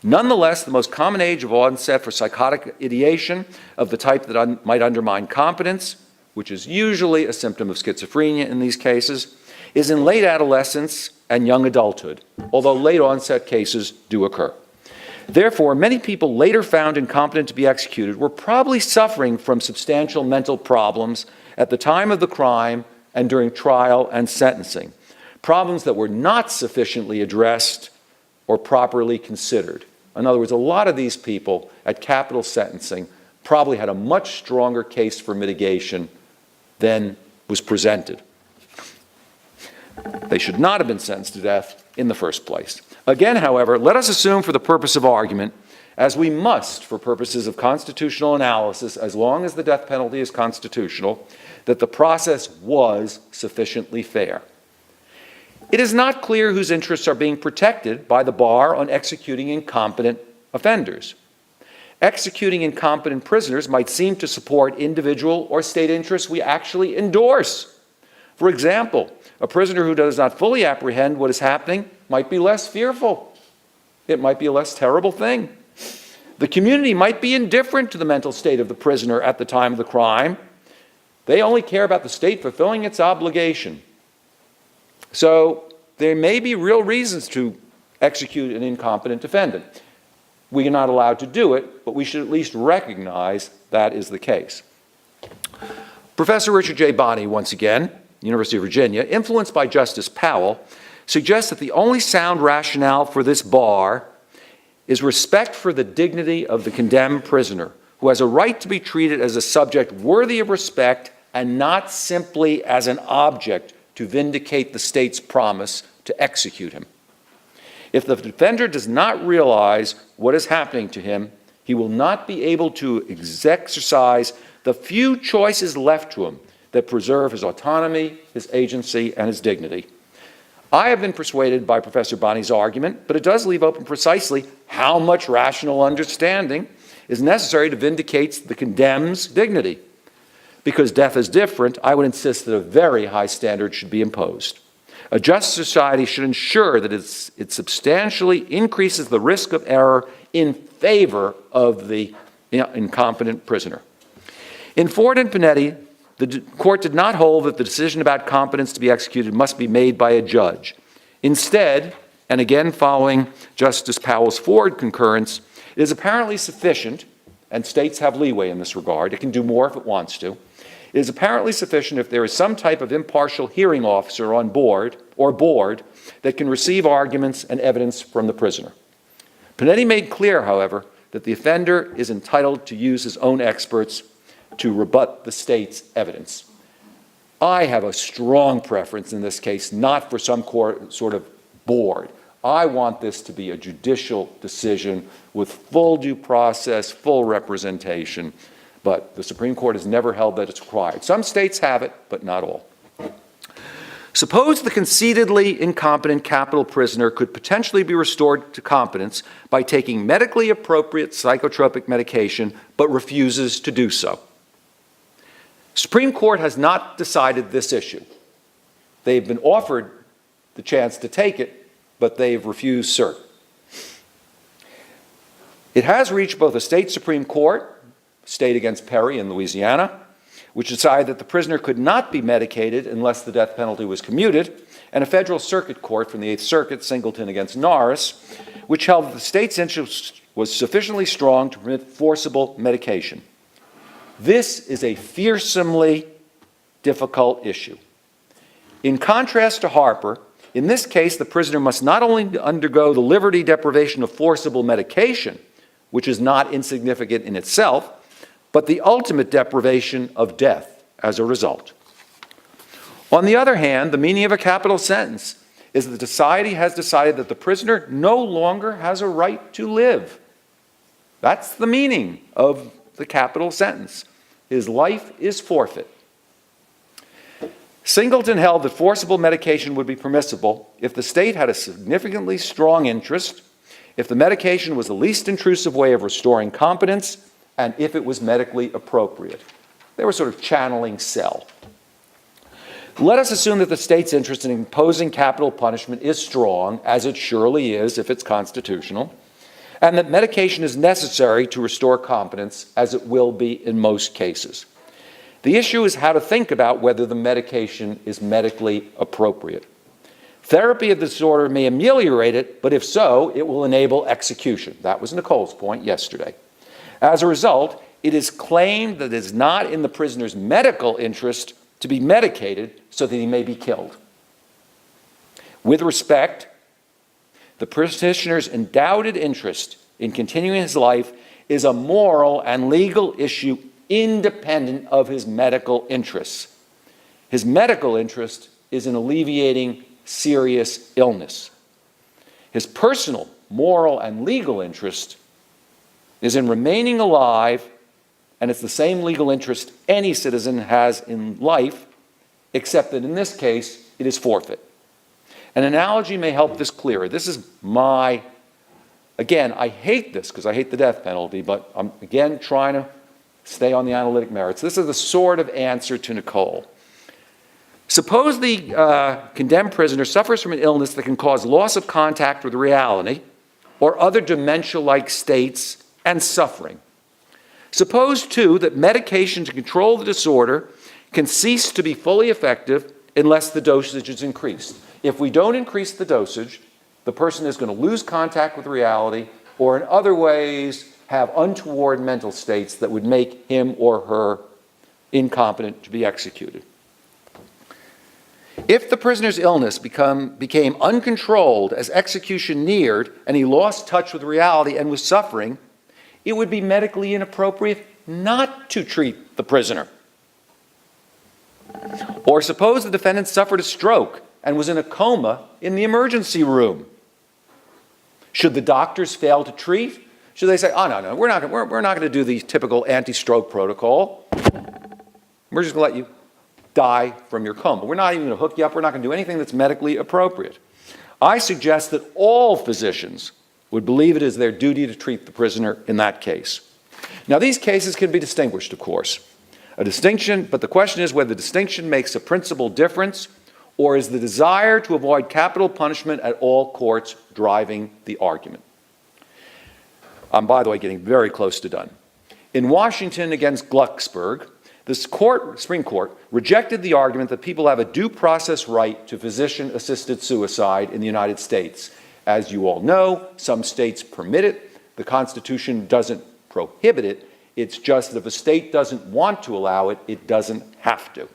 Nonetheless, the most common age of onset for psychotic ideation of the type that might undermine competence, which is usually a symptom of schizophrenia in these cases, is in late adolescence and young adulthood, although late onset cases do occur. Therefore, many people later found incompetent to be executed were probably suffering from substantial mental problems at the time of the crime and during trial and sentencing, problems that were not sufficiently addressed or properly considered. In other words, a lot of these people at capital sentencing probably had a much stronger case for mitigation than was presented. They should not have been sentenced to death in the first place. Again, however, let us assume for the purpose of argument, as we must for purposes of constitutional analysis, as long as the death penalty is constitutional, that the process was sufficiently fair. It is not clear whose interests are being protected by the bar on executing incompetent offenders. Executing incompetent prisoners might seem to support individual or state interests we actually endorse. For example, a prisoner who does not fully apprehend what is happening might be less fearful. It might be a less terrible thing. The community might be indifferent to the mental state of the prisoner at the time of the crime. They only care about the state fulfilling its obligation. So there may be real reasons to execute an incompetent defendant. We are not allowed to do it, but we should at least recognize that is the case. Professor Richard J. Bonney, once again, University of Virginia, influenced by Justice Powell, suggests that the only sound rationale for this bar is respect for the dignity of the condemned prisoner, who has a right to be treated as a subject worthy of respect and not simply as an object to vindicate the state's promise to execute him. If the defender does not realize what is happening to him, he will not be able to exercise the few choices left to him that preserve his autonomy, his agency, and his dignity. I have been persuaded by Professor Bonney's argument, but it does leave open precisely how much rational understanding is necessary to vindicate the condemned's dignity. Because death is different, I would insist that a very high standard should be imposed. A just society should ensure that it substantially increases the risk of error in favor of the incompetent prisoner. In Ford and Panetti, the court did not hold that the decision about competence to be executed must be made by a judge. Instead, and again following Justice Powell's Ford concurrence, it is apparently sufficient, and states have leeway in this regard, it can do more if it wants to, it is apparently sufficient if there is some type of impartial hearing officer on board or board that can receive arguments and evidence from the prisoner. Panetti made clear, however, that the offender is entitled to use his own experts to rebut the state's evidence. I have a strong preference in this case, not for some sort of board. I want this to be a judicial decision with full due process, full representation, but the Supreme Court has never held that it's required. Some states have it, but not all. Suppose the conceitedly incompetent capital prisoner could potentially be restored to competence by taking medically appropriate psychotropic medication, but refuses to do so. Supreme Court has not decided this issue. They've been offered the chance to take it, but they've refused cert. It has reached both a state Supreme Court, State against Perry in Louisiana, which decided that the prisoner could not be medicated unless the death penalty was commuted, and a federal circuit court from the Eighth Circuit, Singleton against Norris, which held that the state's interest was sufficiently strong to permit forcible medication. This is a fearsomely difficult issue. In contrast to Harper, in this case, the prisoner must not only undergo the liberty deprivation of forcible medication, which is not insignificant in itself, but the ultimate deprivation of death as a result. On the other hand, the meaning of a capital sentence is that society has decided that the prisoner no longer has a right to live. That's the meaning of the capital sentence. His life is forfeit. Singleton held that forcible medication would be permissible if the state had a significantly strong interest, if the medication was the least intrusive way of restoring competence, and if it was medically appropriate. They were sort of channeling Sell. Let us assume that the state's interest in imposing capital punishment is strong, as it surely is if it's constitutional, and that medication is necessary to restore competence, as it will be in most cases. The issue is how to think about whether the medication is medically appropriate. Therapy of the disorder may ameliorate it, but if so, it will enable execution. That was Nicole's point yesterday. As a result, it is claimed that it is not in the prisoner's medical interest to be medicated so that he may be killed. With respect, the petitioner's undoubted interest in continuing his life is a moral and legal issue independent of his medical interests. His medical interest is in alleviating serious illness. His personal, moral, and legal interest is in remaining alive, and it's the same legal interest any citizen has in life, except that in this case, it is forfeit. An analogy may help this clearer. This is again, I hate this because I hate the death penalty, but I'm again trying to stay on the analytic merits. This is the sort of answer to Nicole. Suppose the condemned prisoner suffers from an illness that can cause loss of contact with reality or other dementia-like states and suffering. Suppose, too, that medication to control the disorder can cease to be fully effective unless the dosage is increased. If we don't increase the dosage, the person is going to lose contact with reality or in other ways have untoward mental states that would make him or her incompetent to be executed. If the prisoner's illness became uncontrolled as execution neared and he lost touch with reality and was suffering, it would be medically inappropriate not to treat the prisoner. Or suppose the defendant suffered a stroke and was in a coma in the emergency room. Should the doctors fail to treat? Should they say, oh, no, we're not going to do the typical anti-stroke protocol. We're just going to let you die from your coma. We're not even going to hook you up. We're not going to do anything that's medically appropriate. I suggest that all physicians would believe it is their duty to treat the prisoner in that case. Now, these cases can be distinguished, of course. A distinction, but the question is whether the distinction makes a principal difference, or is the desire to avoid capital punishment at all courts driving the argument? I'm, by the way, getting very close to done. In Washington against Glucksberg, the Supreme Court rejected the argument that people have a due process right to physician-assisted suicide in the United States. As you all know, some states permit it. The Constitution doesn't prohibit it. It's just that if a state doesn't want to allow it, it doesn't have to.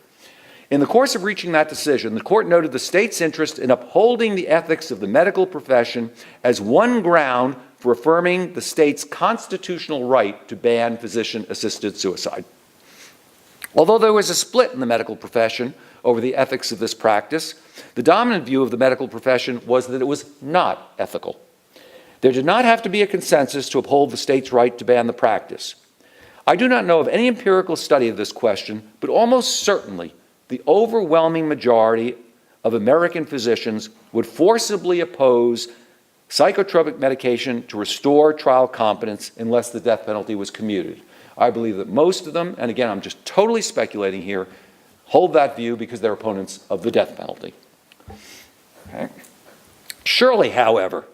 In the course of reaching that decision, the court noted the state's interest in upholding the ethics of the medical profession as one ground for affirming the state's constitutional right to ban physician-assisted suicide. Although there was a split in the medical profession over the ethics of this practice, the dominant view of the medical profession was that it was not ethical. There did not have to be a consensus to uphold the state's right to ban the practice. I do not know of any empirical study of this question, but almost certainly the overwhelming majority of American physicians would forcibly oppose psychotropic medication to restore trial competence unless the death penalty was commuted. I believe that most of them, and again, I'm just totally speculating here, hold that view because they're opponents of the death penalty. Okay. Surely, however,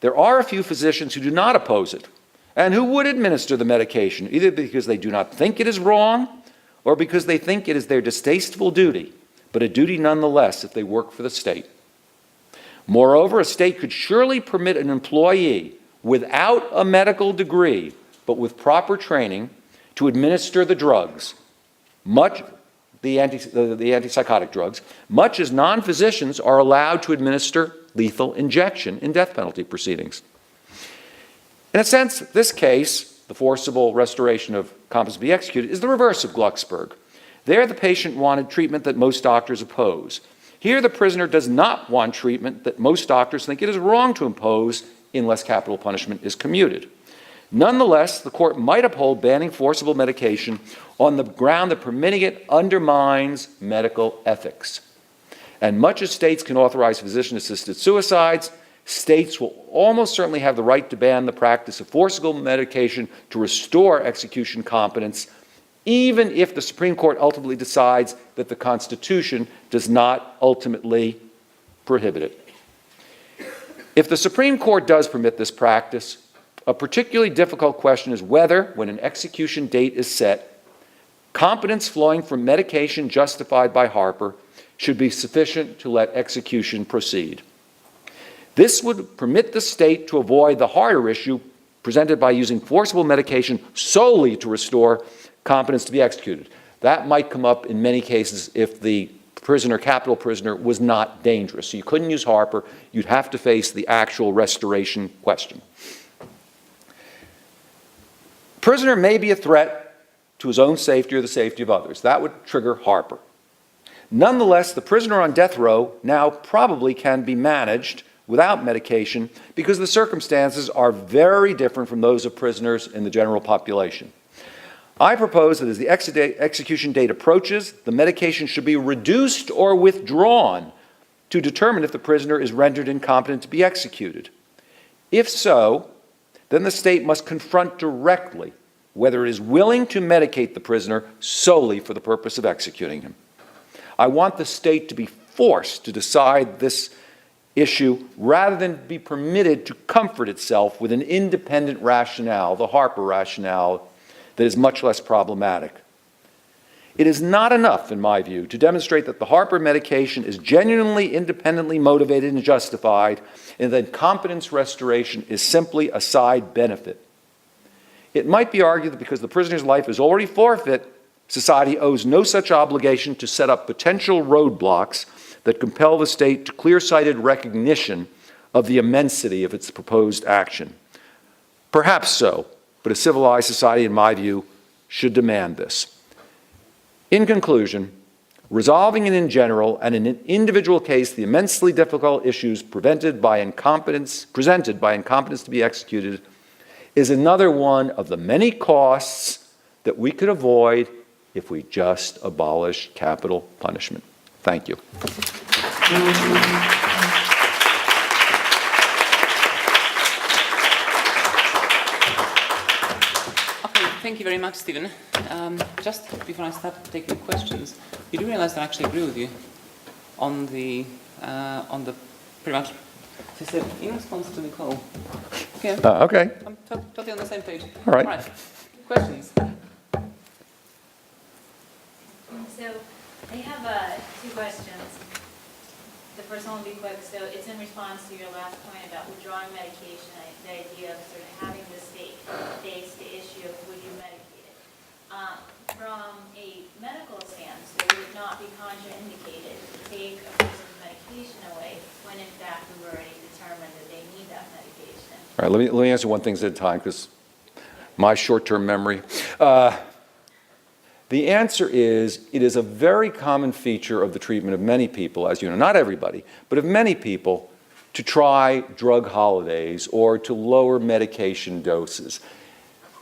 there are a few physicians who do not oppose it and who would administer the medication, either because they do not think it is wrong or because they think it is their distasteful duty, but a duty nonetheless if they work for the state. Moreover, a state could surely permit an employee without a medical degree, but with proper training, to administer the drugs, the antipsychotic drugs, much as non-physicians are allowed to administer lethal injection in death penalty proceedings. In a sense, this case, the forcible restoration of competence to be executed, is the reverse of Glucksberg. There, the patient wanted treatment that most doctors oppose. Here, the prisoner does not want treatment that most doctors think it is wrong to impose unless capital punishment is commuted. Nonetheless, the court might uphold banning forcible medication on the ground that permitting it undermines medical ethics. And much as states can authorize physician-assisted suicides, states will almost certainly have the right to ban the practice of forcible medication to restore execution competence, even if the Supreme Court ultimately decides that the Constitution does not ultimately prohibit it. If the Supreme Court does permit this practice, a particularly difficult question is whether, when an execution date is set, competence flowing from medication justified by Harper should be sufficient to let execution proceed. This would permit the state to avoid the harder issue presented by using forcible medication solely to restore competence to be executed. That might come up in many cases if the prisoner, capital prisoner, was not dangerous. So you couldn't use Harper. You'd have to face the actual restoration question. Prisoner may be a threat to his own safety or the safety of others. That would trigger Harper. Nonetheless, the prisoner on death row now probably can be managed without medication because the circumstances are very different from those of prisoners in the general population. I propose that as the execution date approaches, the medication should be reduced or withdrawn to determine if the prisoner is rendered incompetent to be executed. If so, then the state must confront directly whether it is willing to medicate the prisoner solely for the purpose of executing him. I want the state to be forced to decide this issue rather than be permitted to comfort itself with an independent rationale, the Harper rationale, that is much less problematic. It is not enough, in my view, to demonstrate that the Harper medication is genuinely independently motivated and justified, and that competence restoration is simply a side benefit. It might be argued that because the prisoner's life is already forfeit, society owes no such obligation to set up potential roadblocks that compel the state to clear-sighted recognition of the immensity of its proposed action. Perhaps so, but a civilized society, in my view, should demand this. In conclusion, resolving in general and in an individual case the immensely difficult issues presented by incompetence to be executed is another one of the many costs that we could avoid if we just abolished capital punishment. Thank you. Thank you very much, Stephen. Just before I start taking questions, you do realize that I actually agree with you on the pretty much, as I said, in response to Nicole. Yeah. Okay. I'm totally on the same page. All right. Questions? So I have two questions. The first one will be quick. So it's in response to your last point about withdrawing medication, the idea of sort of having the state face the issue of would you medicate it. From a medical stance, would it not be contraindicated to take a person's medication away when in fact we've already determined that they need that medication? All right, let me answer one thing at a time because my short-term memory. The answer is, it is a very common feature of the treatment of many people, as you know, not everybody, but of many people, to try drug holidays or to lower medication doses.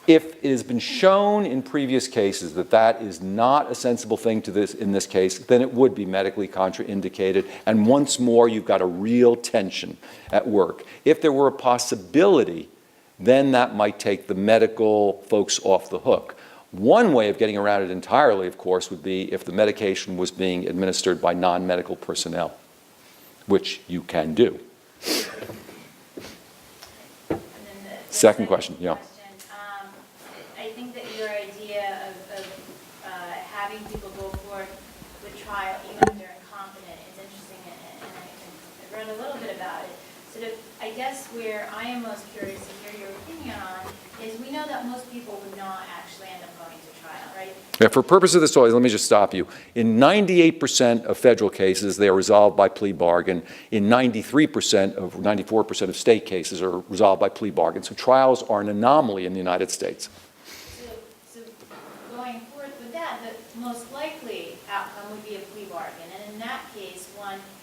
If it has been shown in previous cases that that is not a sensible thing in this case, then it would be medically contraindicated. And once more, you've got a real tension at work. If there were a possibility, then that might take the medical folks off the hook. One way of getting around it entirely, of course, would be if the medication was being administered by non-medical personnel, which you can do. Second question, yeah. I think that your idea of having people go forth with trial even if they're incompetent is interesting, and I read a little bit about it. Sort of, I guess where I am most curious to hear your opinion on is we know that most people would not actually end up going to trial, right? Yeah, for purpose of this talk, let me just stop you. In 98% of federal cases, they are resolved by plea bargain. In 94% of state cases are resolved by plea bargain. So trials are an anomaly in the United States. So going forth with that, the most likely outcome would be a plea bargain. And in that case,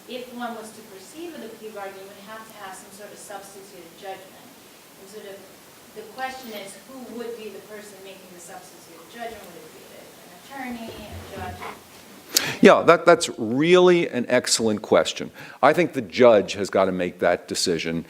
if one was to proceed with a plea bargain, you would have to have some sort of substituted judgment. And sort of the question is, who would be the person making the substituted judgment? Would it be an attorney, a judge? Yeah, that's really an excellent question. I think the judge has got to make that decision.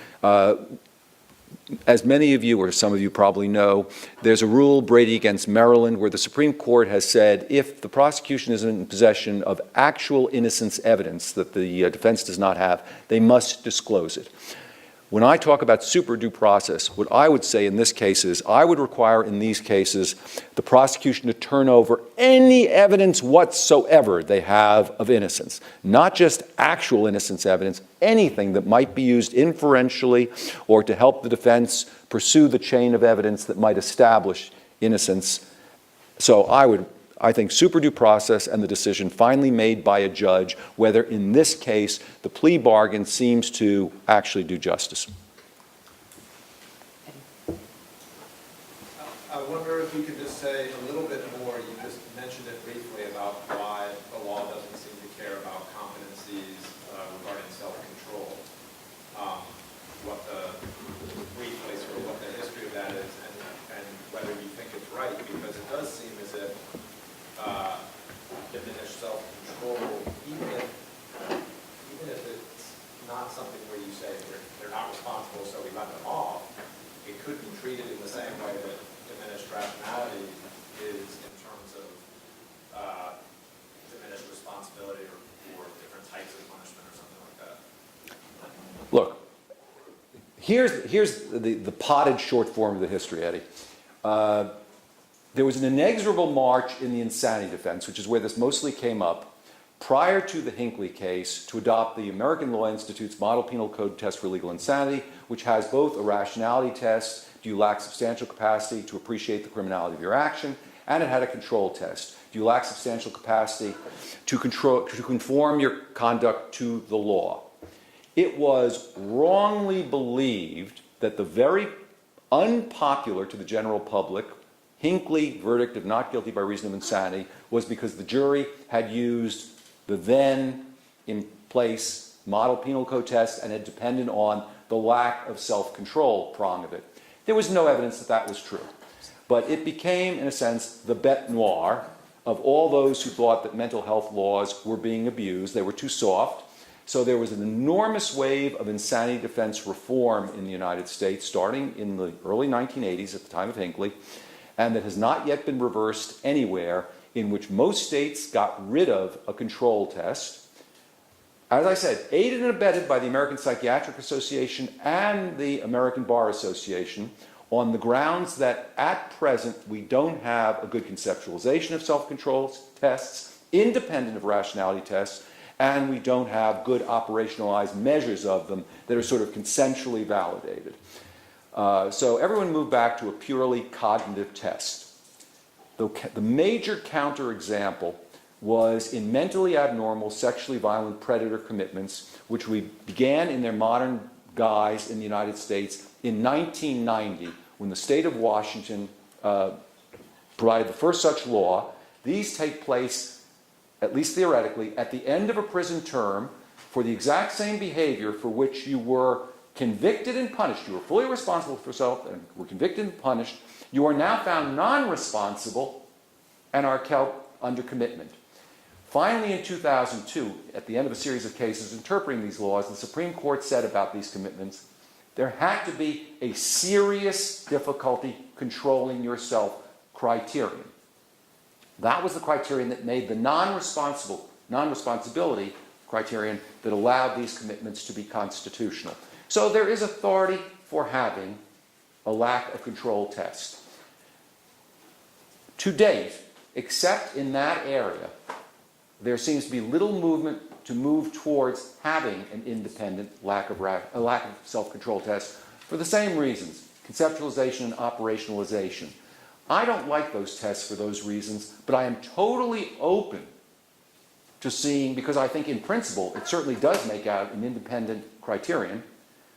As many of you, or some of you probably know, there's a rule, Brady against Maryland, where the Supreme Court has said if the prosecution is in possession of actual innocence evidence that the defense does not have, they must disclose it. When I talk about super due process, what I would say in this case is I would require in these cases the prosecution to turn over any evidence whatsoever they have of innocence, not just actual innocence evidence, anything that might be used inferentially or to help the defense pursue the chain of evidence that might establish innocence. So I think super due process and the decision finally made by a judge, whether in this case the plea bargain seems to actually do justice. I wonder if you could just say a little bit more. You just mentioned it briefly about why the law doesn't seem to care about competencies regarding self-control. What the brief place or what the history of that is, and whether you think it's right, because it does seem as if diminished self-control, even if it's not something where you say they're not responsible, so we let them off, it could be treated in the same way that diminished rationality is in terms of diminished responsibility or different types of punishment or something like that. Look, here's the potted short form of the history, Eddie. There was an inexorable march in the insanity defense, which is where this mostly came up, prior to the Hinckley case, to adopt the American Law Institute's Model Penal Code test for legal insanity, which has both a rationality test, do you lack substantial capacity to appreciate the criminality of your action, and it had a control test, do you lack substantial capacity to conform your conduct to the law. It was wrongly believed that the very unpopular to the general public Hinckley verdict of not guilty by reason of insanity was because the jury had used the then in place model penal code test and had depended on the lack of self-control prong of it. There was no evidence that that was true. But it became, in a sense, the bête noire of all those who thought that mental health laws were being abused. They were too soft. So there was an enormous wave of insanity defense reform in the United States, starting in the early 1980s at the time of Hinckley, and that has not yet been reversed anywhere, in which most states got rid of a control test. As I said, aided and abetted by the American Psychiatric Association and the American Bar Association, on the grounds that at present we don't have a good conceptualization of self-control tests, independent of rationality tests, and we don't have good operationalized measures of them that are sort of consensually validated. So everyone moved back to a purely cognitive test. The major counterexample was in mentally abnormal, sexually violent predator commitments, which we began in their modern guise in the United States in 1990, when the state of Washington provided the first such law. These take place, at least theoretically, at the end of a prison term for the exact same behavior for which you were convicted and punished. You were fully responsible for yourself and were convicted and punished. You are now found non-responsible and are kept under commitment. Finally, in 2002, at the end of a series of cases interpreting these laws, the Supreme Court said about these commitments, there had to be a serious difficulty controlling yourself criterion. That was the criterion that made the non-responsibility criterion that allowed these commitments to be constitutional. So there is authority for having a lack of control test. To date, except in that area, there seems to be little movement to move towards having an independent lack of self-control test for the same reasons, conceptualization and operationalization. I don't like those tests for those reasons, but I am totally open to seeing, because I think in principle it certainly does make out an independent criterion,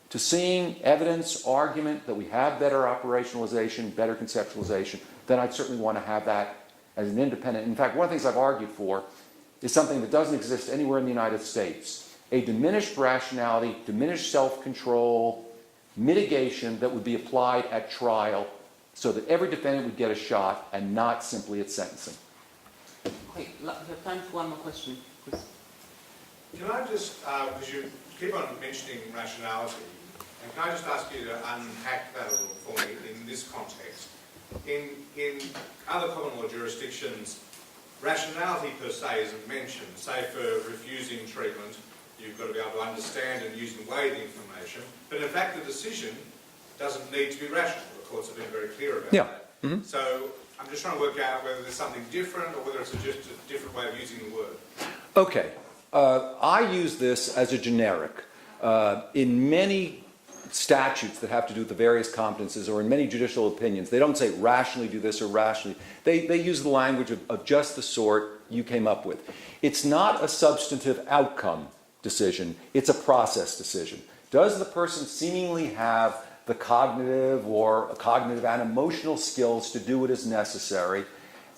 to seeing evidence, argument that we have better operationalization, better conceptualization, then I'd certainly want to have that as an independent. In fact, one of the things I've argued for is something that doesn't exist anywhere in the United States. A diminished rationality, diminished self-control, mitigation that would be applied at trial so that every defendant would get a shot and not simply at sentencing. Okay, we have time for one more question, Chris. Can I just, because you keep on mentioning rationality, and can I just ask you to unpack that a little for me in this context? In other common law jurisdictions, rationality per se isn't mentioned. Say for refusing treatment, you've got to be able to understand and use and weigh the information. But in fact, the decision doesn't need to be rational. The courts have been very clear about that. Mm-hmm. So I'm just trying to work out whether there's something different or whether it's just a different way of using the word. Okay. I use this as a generic. In many statutes that have to do with the various competences, or in many judicial opinions, they don't say rationally do this or rationally. They use the language of just the sort you came up with. It's not a substantive outcome decision. It's a process decision. Does the person seemingly have the cognitive and emotional skills to do what is necessary?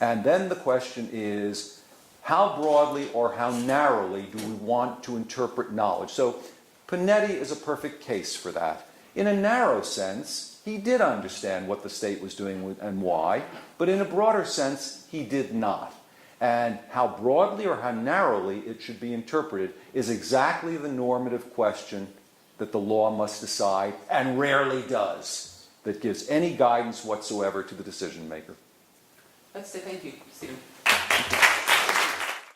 And then the question is, how broadly or how narrowly do we want to interpret knowledge? So Panetti is a perfect case for that. In a narrow sense, he did understand what the state was doing and why, but in a broader sense, he did not. And how broadly or how narrowly it should be interpreted is exactly the normative question that the law must decide, and rarely does, that gives any guidance whatsoever to the decision maker. Let's say thank you, Stephen.